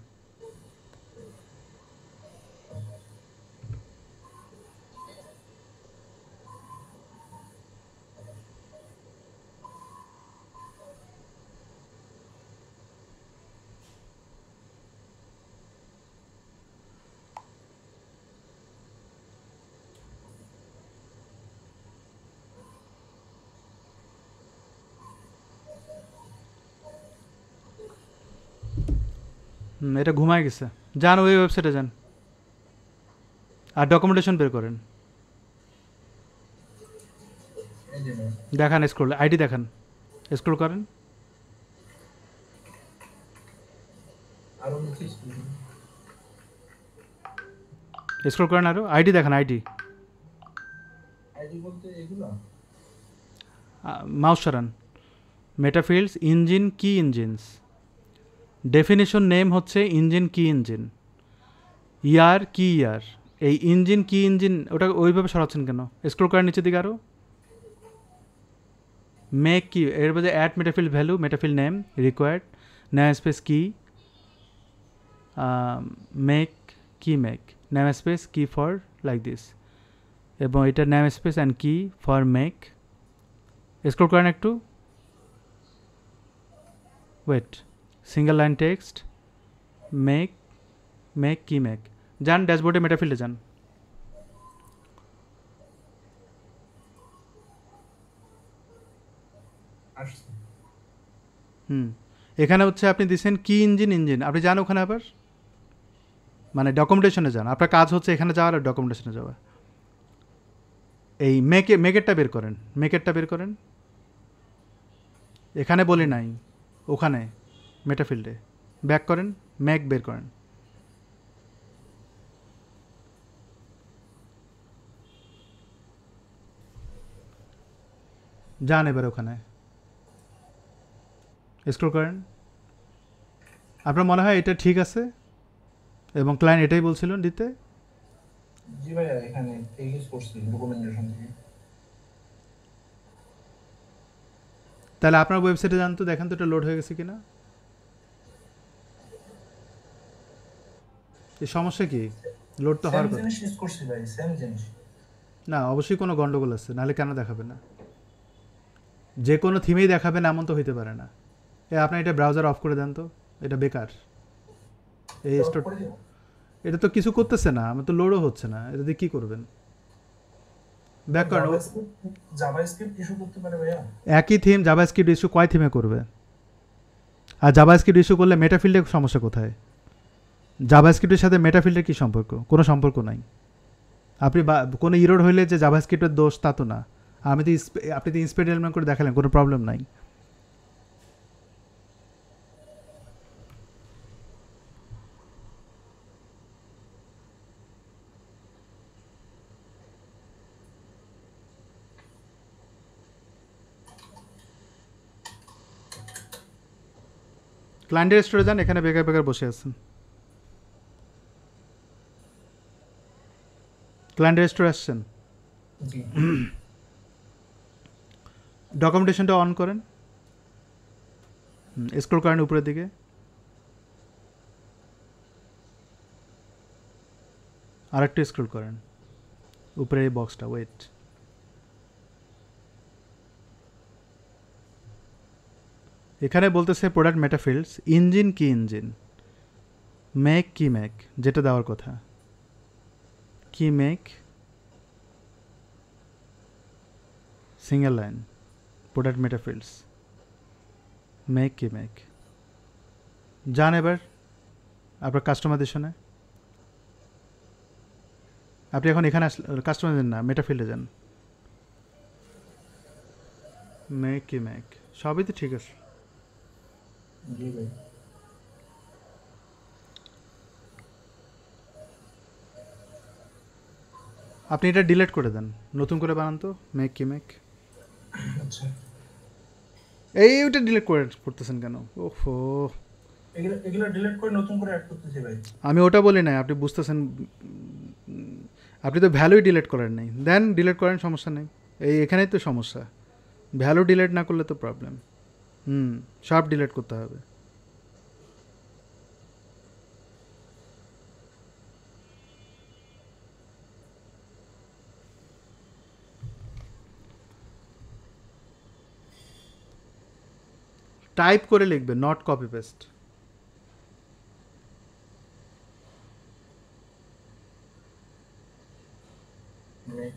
এটা ঘুমায় গেছে। যান ওই ওয়েবসাইটে যান, আর ডকুমেন্টেশন বের করেন, এই যে ভাই দেখান, স্ক্রল আইডি দেখান, স্ক্রল করেন, আরো নিচে স্ক্রল করেন, আরও আইডি দেখান, আইডি। আইডি বলতে এগুলো মাউস সরান, মেটাফিল্ডস ইঞ্জিন কি ইঞ্জিনস, ডেফিনেশন নেম হচ্ছে ইঞ্জিন কি ইঞ্জিন, ইয়ার কি ইয়ার, এই ইঞ্জিন কি ইঞ্জিন ওটা ওইভাবে সরাচ্ছেন কেন? স্ক্রল করেন নিচের দিকে আরও, মেক কি, এর মধ্যে add metafield value, metafield name required, namespace key, make key make, namespace key for like this, এবং এটা namespace and key for make. Scroll করেন একটু, wait, single line text make, make key make, যান ড্যাশবোর্ডে মেটাফিল্ডে যান। আসছে। এখানে হচ্ছে আপনি দিচ্ছেন কি ইঞ্জিন ইঞ্জিন, আপনি যান ওখানে আবার, মানে ডকুমেন্টেশনে যান, আপনার কাজ হচ্ছে এখানে যাওয়ার আর ডকুমেন্টেশনে যাওয়া। এই মেকেরটা বের করেন, মেকেরটা বের করেন, এখানে বলি নাই, ওখানে মেটাফিল্ডে ব্যাক করেন, মেক বের করেন। যান এবার ওখানে, স্ক্রল করেন। আপনার মনে হয় এটা ঠিক আছে এবং ক্লায়েন্ট এটাই বলছিল দিতে? জি ভাইয়া, এখানে ইউজ করছি ডকুমেন্টেশন থেকে। তাহলে আপনার ওয়েবসাইটে যান তো, দেখেন তো এটা লোড হয়ে গেছে কিনা। এই সমস্যা কি? লোড তো সেম হওয়ার কথা। জিনিস ইউজ করছি ভাই, সেম জিনিস। না, অবশ্যই কোনো গন্ডগোল আছে, নাহলে কেন দেখাবে না? যে কোনো থিমেই দেখাবেন এমন তো হইতে পারে না। আপনি এটা ব্রাউজার অফ করে দেন তো, এটা বেকার। এই Stop স্টোর করে দিও। এটা তো কিছু করতেছে না, আমার তো লোডও হচ্ছে না, এটা দিয়ে কী করবেন? ব্যাক করেন। জাভাস্ক্রিপ্ট ইস্যু করতে পারে ভাইয়া। একই থিম জাভাস্ক্রিপ্ট ইস্যু কয় থিমে করবে? আর জাভাস্ক্রিপ্ট ইস্যু করলে মেটাফিল্ডের সমস্যা কোথায়? জাভাস্ক্রিপ্টের সাথে মেটাফিল্ডের কী সম্পর্ক? কোনো সম্পর্ক নাই। আপনি কোনো ইরোড হইলে যে জাভাস্ক্রিপ্টের দোষ তা তো না। আপনি তো ইন্সপেক্ট এলিমেন্ট করে দেখালেন, কোনো প্রবলেম নাই। ক্লায়েন্টের স্টোরে যান, এখানে বেকার বেকার বসে আছেন। ক্লায়েন্টের স্টোরে আসছেন, জি। ডকুমেন্টেশনটা অন করেন, স্ক্রল করেন উপরের দিকে, আর একটু স্ক্রল করেন উপরে এই বক্সটা, ওয়েট। এখানে বলতেছে product metafields, engine key engine, make key make, যেটা দেওয়ার কথা। Key make single line product metafields, make key make. যান এবার আপনার কাস্টমাইজেশনে। আপনি এখন এখানে কাস্টমাইজেশন না, মেটাফিল্ডে যান। মেক কি মেক, সবই তো ঠিক আছে। জি ভাই। আপনি এটা ডিলিট করে দেন, নতুন করে বানান তো, মেক কি মেক। আচ্ছা, ওইটা ডিলিট করতেছেন কেন? ওহো, এগুলা ডিলিট করে নতুন করে অ্যাড করতেছি ভাই। আমি ওটা বলি নাই, আপনি বুঝতেছেন। আপনি তো ভ্যালুই ডিলিট করেন নাই, দেন ডিলিট করেন, সমস্যা নেই। এখানেই তো সমস্যা, ভ্যালু ডিলিট না করলে তো প্রবলেম। সব ডিলিট করতে হবে। টাইপ করে লিখবে, নট কপি পেস্ট। মানে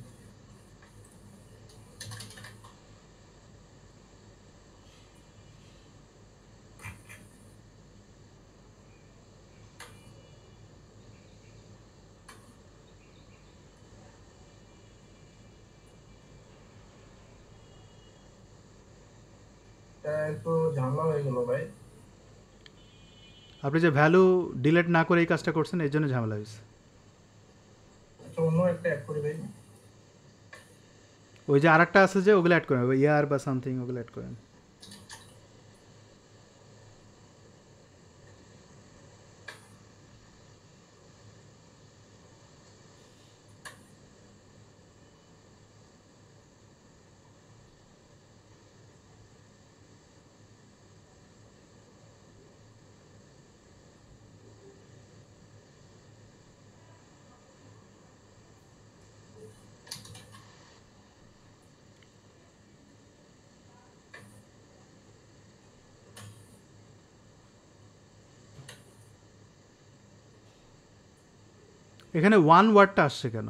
এটা একটু ঝামেলা হয়ে গেল ভাই। আপনি যে ভ্যালু ডিলিট না করে এই কাজটা করছেন, এই জন্য ঝামেলা হয়েছে। আচ্ছা, অন্য একটা অ্যাড করি ভাই। ওই যে আরেকটা আছে যে, ওগুলো অ্যাড করেন, ইয়ার বা সামথিং, ওগুলো অ্যাড করেন। এখানে ওয়ান ওয়ার্ডটা আসছে কেন?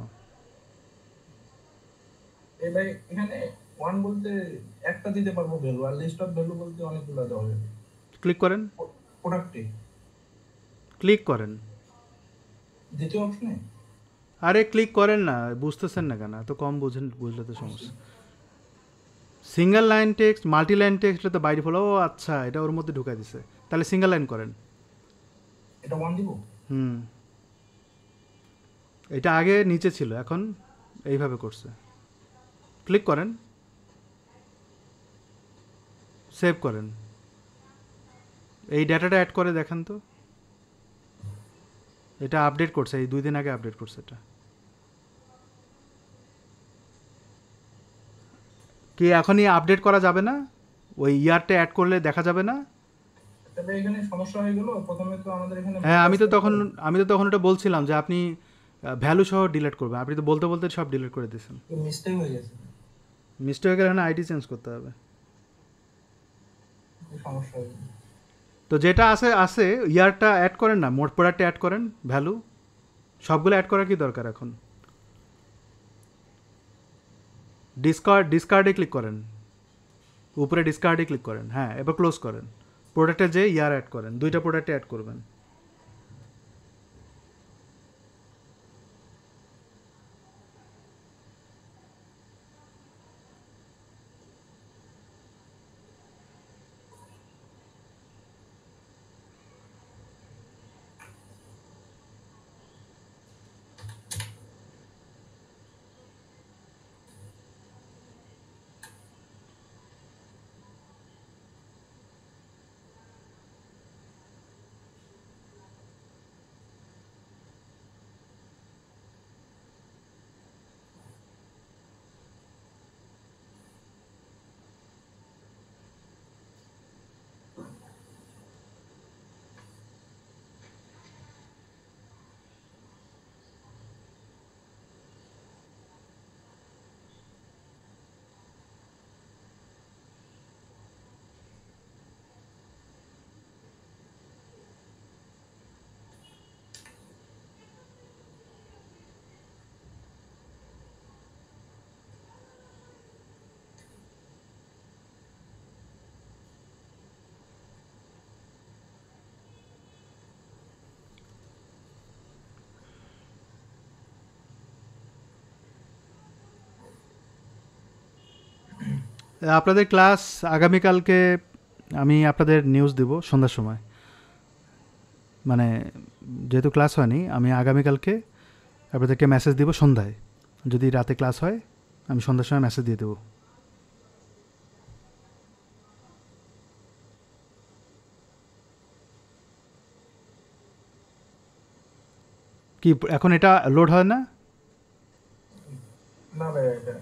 এই ভাই এখানে ওয়ান বলতে একটা দিতে পারবো ভ্যালু, আর লিস্ট অফ ভ্যালু বলতে অনেকগুলো দেওয়া যাবে। ক্লিক করেন, প্রোডাক্টে ক্লিক করেন। দ্বিতীয় অপশনে আরে ক্লিক করেন না, বুঝতেছেন না কেন? এত কম বুঝেন, বুঝলে তো সমস্যা। Single line text, multi line text তো বাই ডিফল্ট। ও আচ্ছা, এটা ওর মধ্যে ঢুকাই দিছে। তাহলে সিঙ্গেল লাইন করেন। এটা ওয়ান দিব। এটা আগে নিচে ছিল, এখন এইভাবে করছে। ক্লিক করেন, সেভ করেন, এই ডাটাটা অ্যাড করে দেখেন তো। এটা আপডেট করছে, এই 2 দিন আগে আপডেট করছে এটা। কি এখনই আপডেট করা যাবে না? ওই ইয়ারটা অ্যাড করলে দেখা যাবে না? তাহলে এখানে সমস্যা হয়ে গেল। প্রথমে তো আমাদের এখানে হ্যাঁ, আমি তো তখন ওটা বলছিলাম যে আপনি ভ্যালু সহ ডিলিট করবেন, আপনি তো বলতে বলতে সব ডিলিট করে দিয়েছেন। মিস্টেক হয়ে গেছে, মিস্টেক হলে না আইডি চেঞ্জ করতে হবে। সমস্যা হয়ে গেছে। তো যেটা আছে ইয়ারটা অ্যাড করেন না, মোট প্রোডাক্টে অ্যাড করেন, ভ্যালু সবগুলো অ্যাড করার কি দরকার এখন? ডিসকার্ডে ক্লিক করেন, উপরে ডিসকার্ডে ক্লিক করেন, হ্যাঁ এবার ক্লোজ করেন। প্রোডাক্টে যে ইয়ার অ্যাড করেন, 2টা প্রোডাক্টে অ্যাড করবেন। আপনাদের ক্লাস আগামীকালকে, আমি আপনাদের নিউজ দেব সন্ধ্যার সময়, মানে যেহেতু ক্লাস হয়নি আমি আগামীকালকে আপনাদেরকে মেসেজ দিব সন্ধ্যায়। যদি রাতে ক্লাস হয় আমি সন্ধ্যার সময় মেসেজ দিয়ে দেবো। কি এখন এটা লোড হয় না? না ভাই, এটা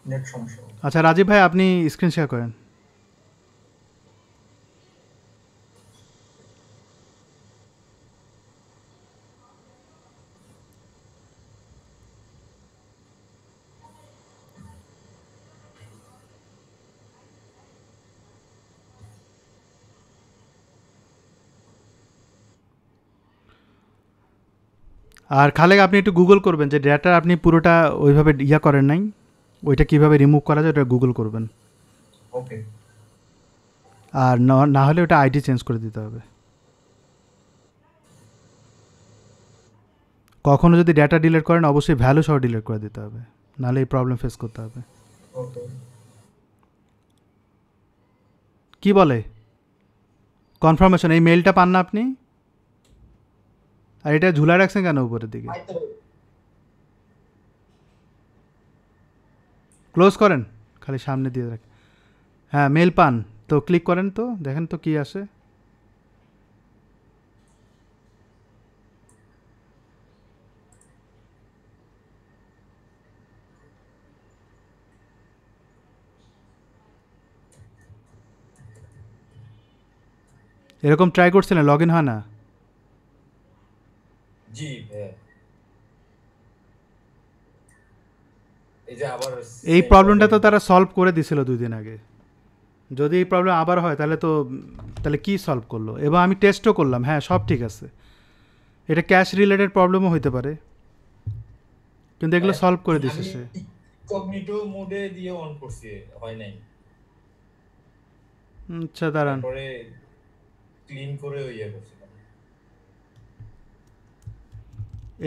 নেট সমস্যা। আচ্ছা রাজীব ভাই, আপনি স্ক্রিন শেয়ার করেন। আর খালেক আপনি একটু গুগল করবেন যে ডেটা আপনি পুরোটা ওইভাবে ইয়া করেন নাই, ওইটা কীভাবে রিমুভ করা যায় ওটা গুগল করবেন। ওকে। আর না হলে ওটা আইডি চেঞ্জ করে দিতে হবে। কখনো যদি ডেটা ডিলিট করেন অবশ্যই ভ্যালু সহ ডিলিট করে দিতে হবে, নাহলে এই প্রবলেম ফেস করতে হবে। ওকে। কি বলে কনফার্মেশন, এই মেইলটা পান না আপনি? আর এটা ঝুলা রাখছেন কেন উপরের দিকে? ক্লোজ করেন, খালি সামনে দিয়ে রাখেন। হ্যাঁ মেল পান তো ক্লিক করেন তো দেখেন তো কি আসে। এরকম ট্রাই করছিলেন, লগ ইন হয় না? জি হ্যাঁ, এই যে আবার এই প্রবলেমটা তো তারা সলভ করে দিছিল 2 দিন আগে। যদি এই প্রবলেম আবার হয় তাহলে কি সলভ করলো? এবং আমি টেস্টও করলাম, হ্যাঁ সব ঠিক আছে। এটা ক্যাশ রিলেটেড প্রবলেমও হইতে পারে, কিন্তু এগুলো সলভ করে দিছে সে। ইনকগনিটো মোডে দিয়ে অন করছি, হয় নাই। আচ্ছা দাঁড়ান, পরে ক্লিন করে ইয়ে করছিলাম।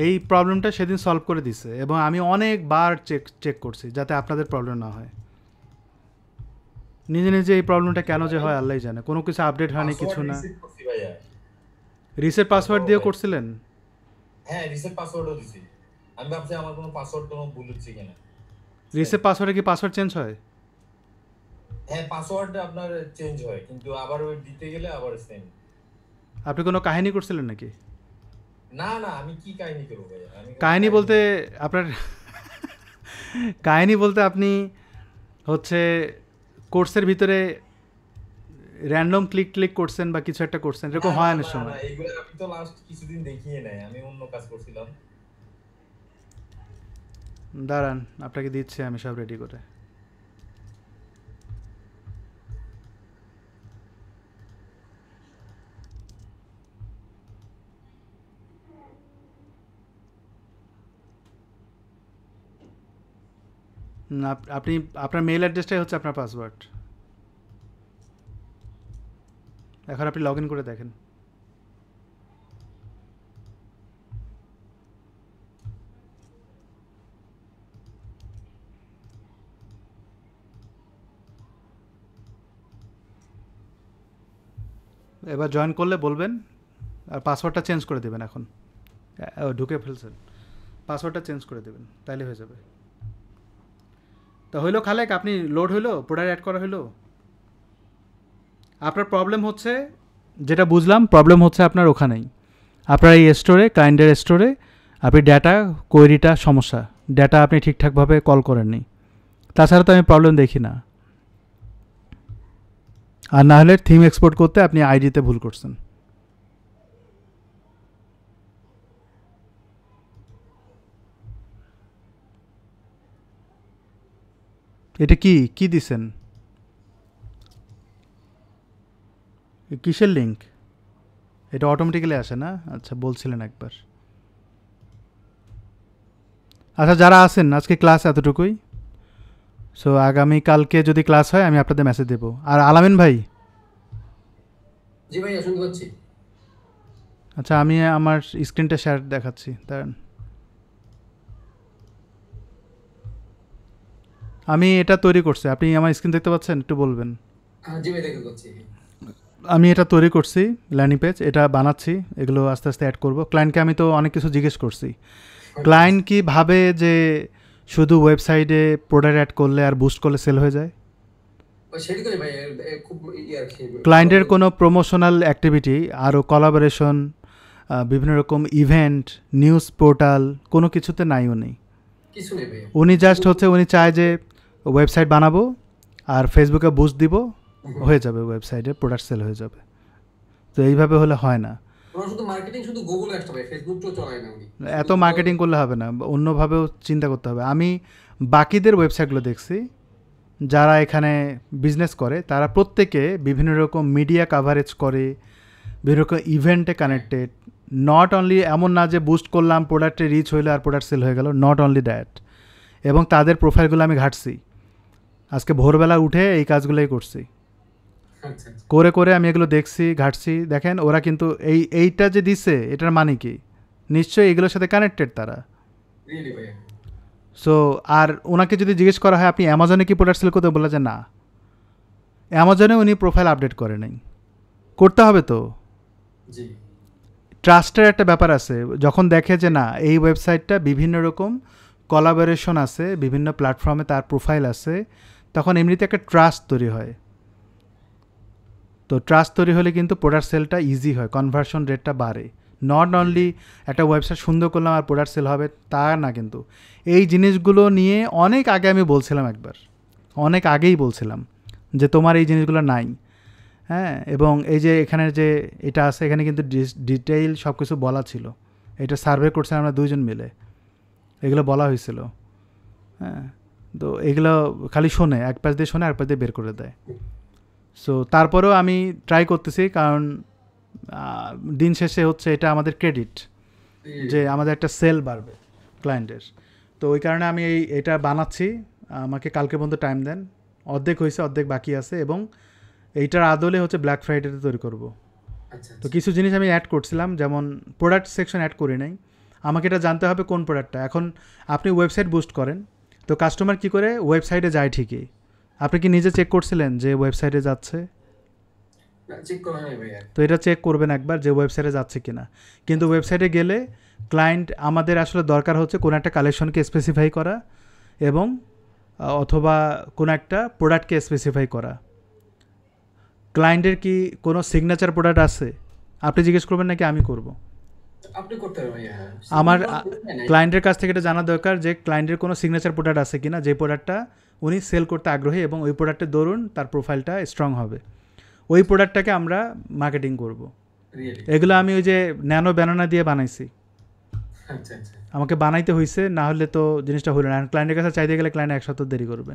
এই প্রবলেমটা সেদিন সলভ করে দিছে এবং আমি অনেকবার চেক করছি যাতে আপনাদের প্রবলেম না হয়। নিজে নিজে এই প্রবলেমটা কেন যে হয় আল্লাহই জানে, কোনো কিছু আপডেট হয়নি কিছু না। রিসেট পাসওয়ার্ড দিয়েও করছিলেন? হ্যাঁ রিসেট পাসওয়ার্ডও দিছি। আমি ভাবছি আমার কোনো পাসওয়ার্ড কোনো ভুল হচ্ছে কিনা। রিসেট পাসওয়ার্ডে কি পাসওয়ার্ড চেঞ্জ হয়? হ্যাঁ পাসওয়ার্ডটা আপনার চেঞ্জ হয় কিন্তু আবার ওই দিতে গেলে আবার সেম। আপনি কোনো কাহিনী করছিলেন নাকি? না না আমি কি কাহিনী করবো ভাই, আমি কোনো কাহিনী বলতে আপনার কাহিনী বলতে আপনি হচ্ছে কোর্সের ভিতরে র্যান্ডম ক্লিক করছেন বা কিছু একটা করছেন, এরকম না হয় না অনেক না সময়। না এগুলো আমি তো লাস্ট কিছুদিন দেখিয়ে নাই, আমি অন্য কাজ করছিলাম। দাঁড়ান আপনাকে দিচ্ছি আমি সব রেডি করে। আপনি আপনার মেইল অ্যাড্রেসটাই হচ্ছে আপনার পাসওয়ার্ড। এখন আপনি লগ ইন করে দেখেন। এবার জয়েন করলে বলবেন, আর পাসওয়ার্ডটা চেঞ্জ করে দেবেন। এখন ঢুকে ফেলছেন, পাসওয়ার্ডটা চেঞ্জ করে দেবেন, তাইলে হয়ে যাবে। তা হইলো খালেক, আপনি লোড হইলো, প্রোডাক্ট অ্যাড করা হইলো। আপনার প্রবলেম হচ্ছে, যেটা বুঝলাম প্রবলেম হচ্ছে আপনার ওখানেই, আপনার এই স্টোরে, ক্লায়েন্টের স্টোরে আপনি ডাটা কোয়েরিটা সমস্যা, ডাটা আপনি ঠিকঠাকভাবে কল করেননি। তাছাড়া তো আমি প্রবলেম দেখি না। আর না হলে থিম এক্সপোর্ট করতে আপনি আইডিতে ভুল করছেন। এটা কি কি দিছেন? কিসের লিঙ্ক? এটা অটোমেটিক্যালি আসে না? আচ্ছা বলছিলেন একবার। আচ্ছা যারা আছেন আজকে ক্লাস এতটুকুই। সো আগামীকালকে যদি ক্লাস হয় আমি আপনাদের মেসেজ দেবো। আর আলামিন ভাই, জি ভাইয়া শুনতে পাচ্ছি। আচ্ছা আমি আমার স্ক্রিনটা শেয়ার দেখাচ্ছি, দাঁড়ান। আমি এটা তৈরি করছি, আপনি আমার স্ক্রিন দেখতে পাচ্ছেন? একটু বলবেন। জি ভাই দেখতে পাচ্ছি। আমি এটা তৈরি করছি, ল্যান্ডিং পেজ এটা বানাচ্ছি, এগুলো আস্তে আস্তে অ্যাড করব। ক্লায়েন্টকে আমি তো অনেক কিছু জিজ্ঞেস করছি। ক্লায়েন্ট কি ভাবে যে শুধু ওয়েবসাইটে প্রোডাক্ট অ্যাড করলে আর বুস্ট করলে সেল হয়ে যায়? সেটি তো ভাই খুব আর কি ক্লায়েন্টের কোনো প্রমোশনাল অ্যাক্টিভিটি, আরও কোলাবোরেশন, বিভিন্ন রকম ইভেন্ট, নিউজ পোর্টাল, কোনো কিছুতে নাইও নেই। কিছু নেই ভাই। উনি জাস্ট হচ্ছে উনি চায় যে ওয়েবসাইট বানাবো আর ফেসবুকে বুস্ট দিব, হয়ে যাবে, ওয়েবসাইটে প্রোডাক্ট সেল হয়ে যাবে। তো এইভাবে হলে হয় না। ওরা শুধু মার্কেটিং শুধু গুগল অ্যাডস ভাই, ফেসবুক তো চলায় না উনি। এত মার্কেটিং করলে হবে না, অন্যভাবেও চিন্তা করতে হবে। আমি বাকিদের ওয়েবসাইটগুলো দেখছি যারা এখানে বিজনেস করে, তারা প্রত্যেকে বিভিন্ন রকম মিডিয়া কাভারেজ করে, বিভিন্ন রকম ইভেন্টে কানেক্টেড। নট অনলি এমন না যে বুস্ট করলাম প্রোডাক্টে রিচ হইলো আর প্রোডাক্ট সেল হয়ে গেল, নট অনলি দ্যাট। এবং তাদের প্রোফাইলগুলো আমি ঘাটছি, আজকে ভোরবেলা উঠে এই কাজগুলোই করছি, আচ্ছা করে করে আমি এগুলো দেখছি, ঘাটছি। দেখেন ওরা কিন্তু এইটা যে দিছে এটার মানে কি, নিশ্চয়ই এগুলোর সাথে কানেক্টেড তারা। রিয়েলি ভাই। সো আর ওনাকে যদি জিজ্ঞেস করা হয় আপনি অ্যামাজনে কি প্রোডাক্ট সেল করতে, বলে যে না, অ্যামাজনে উনি প্রোফাইল আপডেট করে নাই। করতে হবে তো, জি ট্রাস্টের একটা ব্যাপার আছে। যখন দেখে যে না এই ওয়েবসাইটটা বিভিন্ন রকম কোলাবোরেশন আছে, বিভিন্ন প্ল্যাটফর্মে তার প্রোফাইল আছে, তখন এমনিতে একটা ট্রাস্ট তৈরি হয়। তো ট্রাস্ট তৈরি হলে কিন্তু প্রোডাক্ট সেলটা ইজি হয়, কনভার্সন রেটটা বাড়ে। নট অনলি একটা ওয়েবসাইট সুন্দর করলাম আর প্রোডাক্ট সেল হবে তা না, কিন্তু এই জিনিসগুলো নিয়ে অনেক আগে আমি বলছিলাম, একবার অনেক আগেই বলছিলাম যে তোমার এই জিনিসগুলো নাই। হ্যাঁ, এবং এই যে এখানের যে এটা আছে, এখানে কিন্তু ডিটেইল সব কিছু বলা ছিল। এটা সার্ভে করছে আমরা দুইজন মিলে, এগুলো বলা হয়েছিল। হ্যাঁ, তো এগুলো খালি শোনে, এক পাশ দিয়ে শোনে আর পাশ দিয়ে বের করে দেয়। সো তারপরেও আমি ট্রাই করতেছি, কারণ দিন শেষে হচ্ছে এটা আমাদের ক্রেডিট যে আমাদের একটা সেল বাড়বে ক্লায়েন্টের। তো ওই কারণে আমি এটা বানাচ্ছি। আমাকে কালকে পর্যন্ত টাইম দেন। অর্ধেক হয়েছে, অর্ধেক বাকি আছে, এবং এইটার আদলে হচ্ছে ব্ল্যাক ফ্রাইডেতে তৈরি করব। আচ্ছা তো কিছু জিনিস আমি অ্যাড করছিলাম, যেমন প্রোডাক্ট সেকশন অ্যাড করি নাই। আমাকে এটা জানতে হবে কোন প্রোডাক্টটা। এখন আপনি ওয়েবসাইট বুস্ট করেন, তো কাস্টমার কি করে ওয়েবসাইটে যায় ঠিকই, আপনি কি নিজে চেক করছিলেন যে ওয়েবসাইটে যাচ্ছে? চেক করা নাই ভাই। তো এটা চেক করবেন একবার যে ওয়েবসাইটে যাচ্ছে কিনা। কিন্তু ওয়েবসাইটে গেলে ক্লায়েন্ট আমাদের আসলে দরকার হচ্ছে কোনো একটা কালেকশনকে স্পেসিফাই করা এবং অথবা কোনো একটা প্রোডাক্টকে স্পেসিফাই করা। ক্লায়েন্টের কি কোনো সিগনেচার প্রোডাক্ট আছে? আপনি জিজ্ঞেস করবেন নাকি আমি করব? আপনি করতে পারবেন ভাইয়া, হ্যাঁ। আমার নাই। ক্লায়েন্টের কাছ থেকে এটা জানা দরকার যে ক্লায়েন্টের কোনো সিগনেচার প্রোডাক্ট আছে কিনা, যে প্রোডাক্টটা উনি সেল করতে আগ্রহী এবং ওই প্রোডাক্টের দরুন তার প্রোফাইলটা স্ট্রং হবে, ওই প্রোডাক্টটাকে আমরা মার্কেটিং করব। Really? এগুলো আমি ওই যে ন্যানো ব্যানানা দিয়ে বানাইছি, আচ্ছা আচ্ছা। আমাকে বানাইতে হয়েছে, না হলে তো জিনিসটা হলো না। ক্লায়েন্টের কাছে চাইতে গেলে ক্লায়েন্ট 1 সপ্তাহ দেরি করবে।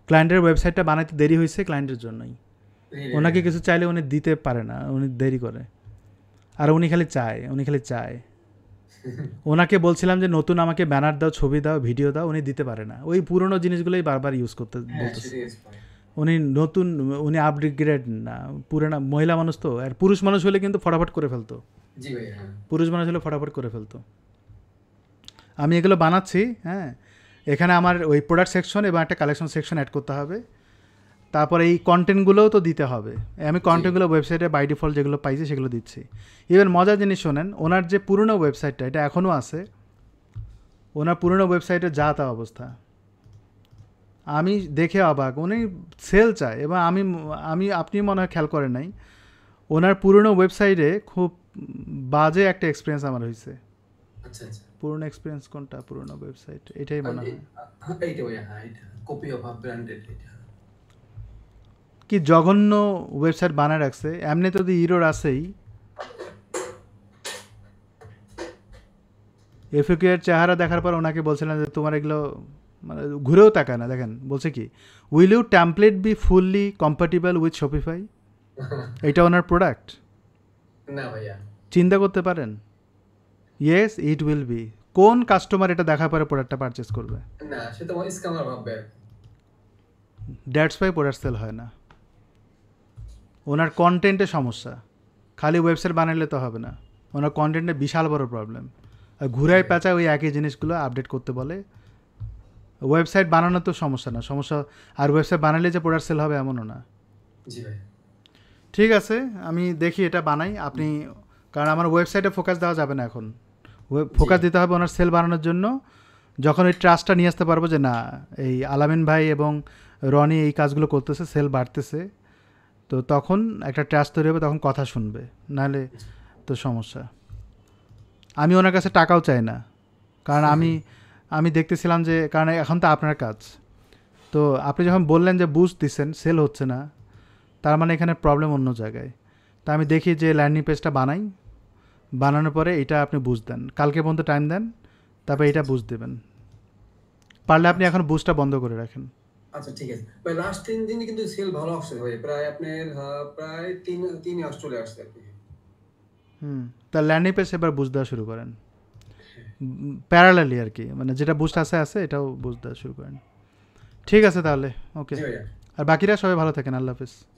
ক্লায়েন্টের ওয়েবসাইটটা বানাইতে দেরি হয়েছে ক্লায়েন্টের জন্যই। Really? ওনাকে কিছু চাইলে উনি দিতে পারে না, উনি দেরি করে। আর উনি খালি চায়। ওনাকে বলছিলাম যে নতুন আমাকে ব্যানার দাও, ছবি দাও, ভিডিও দাও, উনি দিতে পারে না। ওই পুরনো জিনিসগুলোই বারবার ইউজ করতে হ্যাঁ, বলতেছে। সেটাই আছে ভাই। উনি আপগ্রেড না, পুরানা মহিলা মানুষ তো। আর পুরুষ মানুষ হলে কিন্তু ফটাফট করে ফেলতো, জি ভাইয়া, হ্যাঁ। পুরুষ মানুষ হলে ফটাফট করে ফেলতো। আমি এগুলো বানাচ্ছি, হ্যাঁ। এখানে আমার ওই প্রোডাক্ট সেকশন এবং একটা কালেকশন সেকশন অ্যাড করতে হবে। তারপরে এই কন্টেন্টগুলোও তো দিতে হবে। আমি কন্টেন্টগুলো ওয়েবসাইটে বাই ডিফল্ট যেগুলো পাইছি সেগুলো দিচ্ছি। ইভেন মজার জিনিস শোনেন, ওনার যে পুরনো ওয়েবসাইটটা, এটা এখনও আছে। ওনার পুরনো ওয়েবসাইটে যা তা অবস্থা, আমি দেখে অবাক। উনি সেল চায় এবং আপনি মনে হয় খেয়াল করেন নাই, ওনার পুরনো ওয়েবসাইটে খুব বাজে একটা এক্সপিরিয়েন্স আমার হয়েছে। আচ্ছা আচ্ছা। পুরনো এক্সপিরিয়েন্স কোনটা? পুরনো ওয়েবসাইট এটাই মনে হয়। এইটা ভাইয়া, হ্যাঁ, এটা কপি অফ ব্র্যান্ডেড এটা। কি জঘন্য ওয়েবসাইট বানায় রাখছে। এমনি তো ইরোর আছেই। এফএকিউ এর চেহারা দেখার পর ওনাকে বলছিলাম যে তোমার এগুলো মানে ঘুরেও তাকায় না। দেখেন বলছে কি, will you template be fully compatible with Shopify? এটা ওনার প্রোডাক্ট, না ভাইয়া। চিন্তা করতে পারেন। Yes it will be. কোন কাস্টমার এটা দেখার পরে প্রোডাক্টটা পারচেস করবে? না, সে তো স্ক্যামার ভাববে। দ্যাটস ওয়াই প্রোডাক্ট সেল হয় না। ওনার কন্টেন্টে সমস্যা, খালি ওয়েবসাইট বানাইলে তো হবে না। ওনার কন্টেন্টে বিশাল বড় প্রবলেম। আর ঘুরায় পেঁচায় ওই একই জিনিসগুলো আপডেট করতে বলে। ওয়েবসাইট বানানো তো সমস্যা না, সমস্যা আর ওয়েবসাইট বানালে যে প্রোডাক্ট সেল হবে এমনও না। জি ভাই। ঠিক আছে, আমি দেখি এটা বানাই। আপনি, কারণ আমার ওয়েবসাইটে ফোকাস দেওয়া যাবে না এখন, ফোকাস দিতে হবে ওনার সেল বানানোর জন্য। যখন ওই ট্রাস্টটা নিয়ে আসতে পারবো যে না, এই আলামিন ভাই এবং রনি এই কাজগুলো করতেছে, সেল বাড়তেছে, তো তখন একটা ট্রাস্ট তৈরি হবে, তখন কথা শুনবে। নাহলে তো সমস্যা। আমি ওনার কাছে টাকাও চাই না, কারণ আমি দেখতেছিলাম যে, কারণ এখন তো আপনার কাজ। তো আপনি যখন বললেন যে বুস্ট দিচ্ছেন, সেল হচ্ছে না, তার মানে এখানে প্রবলেম অন্য জায়গায়। তা আমি দেখি যে ল্যান্ডিং পেজটা বানানোর পরে এটা আপনি বুস্ট দেন, কালকে পর্যন্ত টাইম দেন, তারপরে এটা বুস্ট দেবেন। পারলে আপনি এখন বুস্টটা বন্ধ করে রাখেন। আচ্ছা ঠিক আছে ভাই। লাস্ট 3 দিনে কিন্তু সেল ভালো আসছে ভাই, প্রায় আপনার প্রায় 3 মাস চলে আসছে আর কি। তা ল্যান্ডিং পেজ এবার বুস্ট দেওয়া শুরু করেন প্যারালালি আর কি, মানে যেটা বুস্ট আছে এটাও বুস্ট দেওয়া শুরু করেন। ঠিক আছে তাহলে, ওকে। জি ভাইয়া। আর বাকিরা সবাই ভালো থাকেন। আল্লাহ হাফেজ।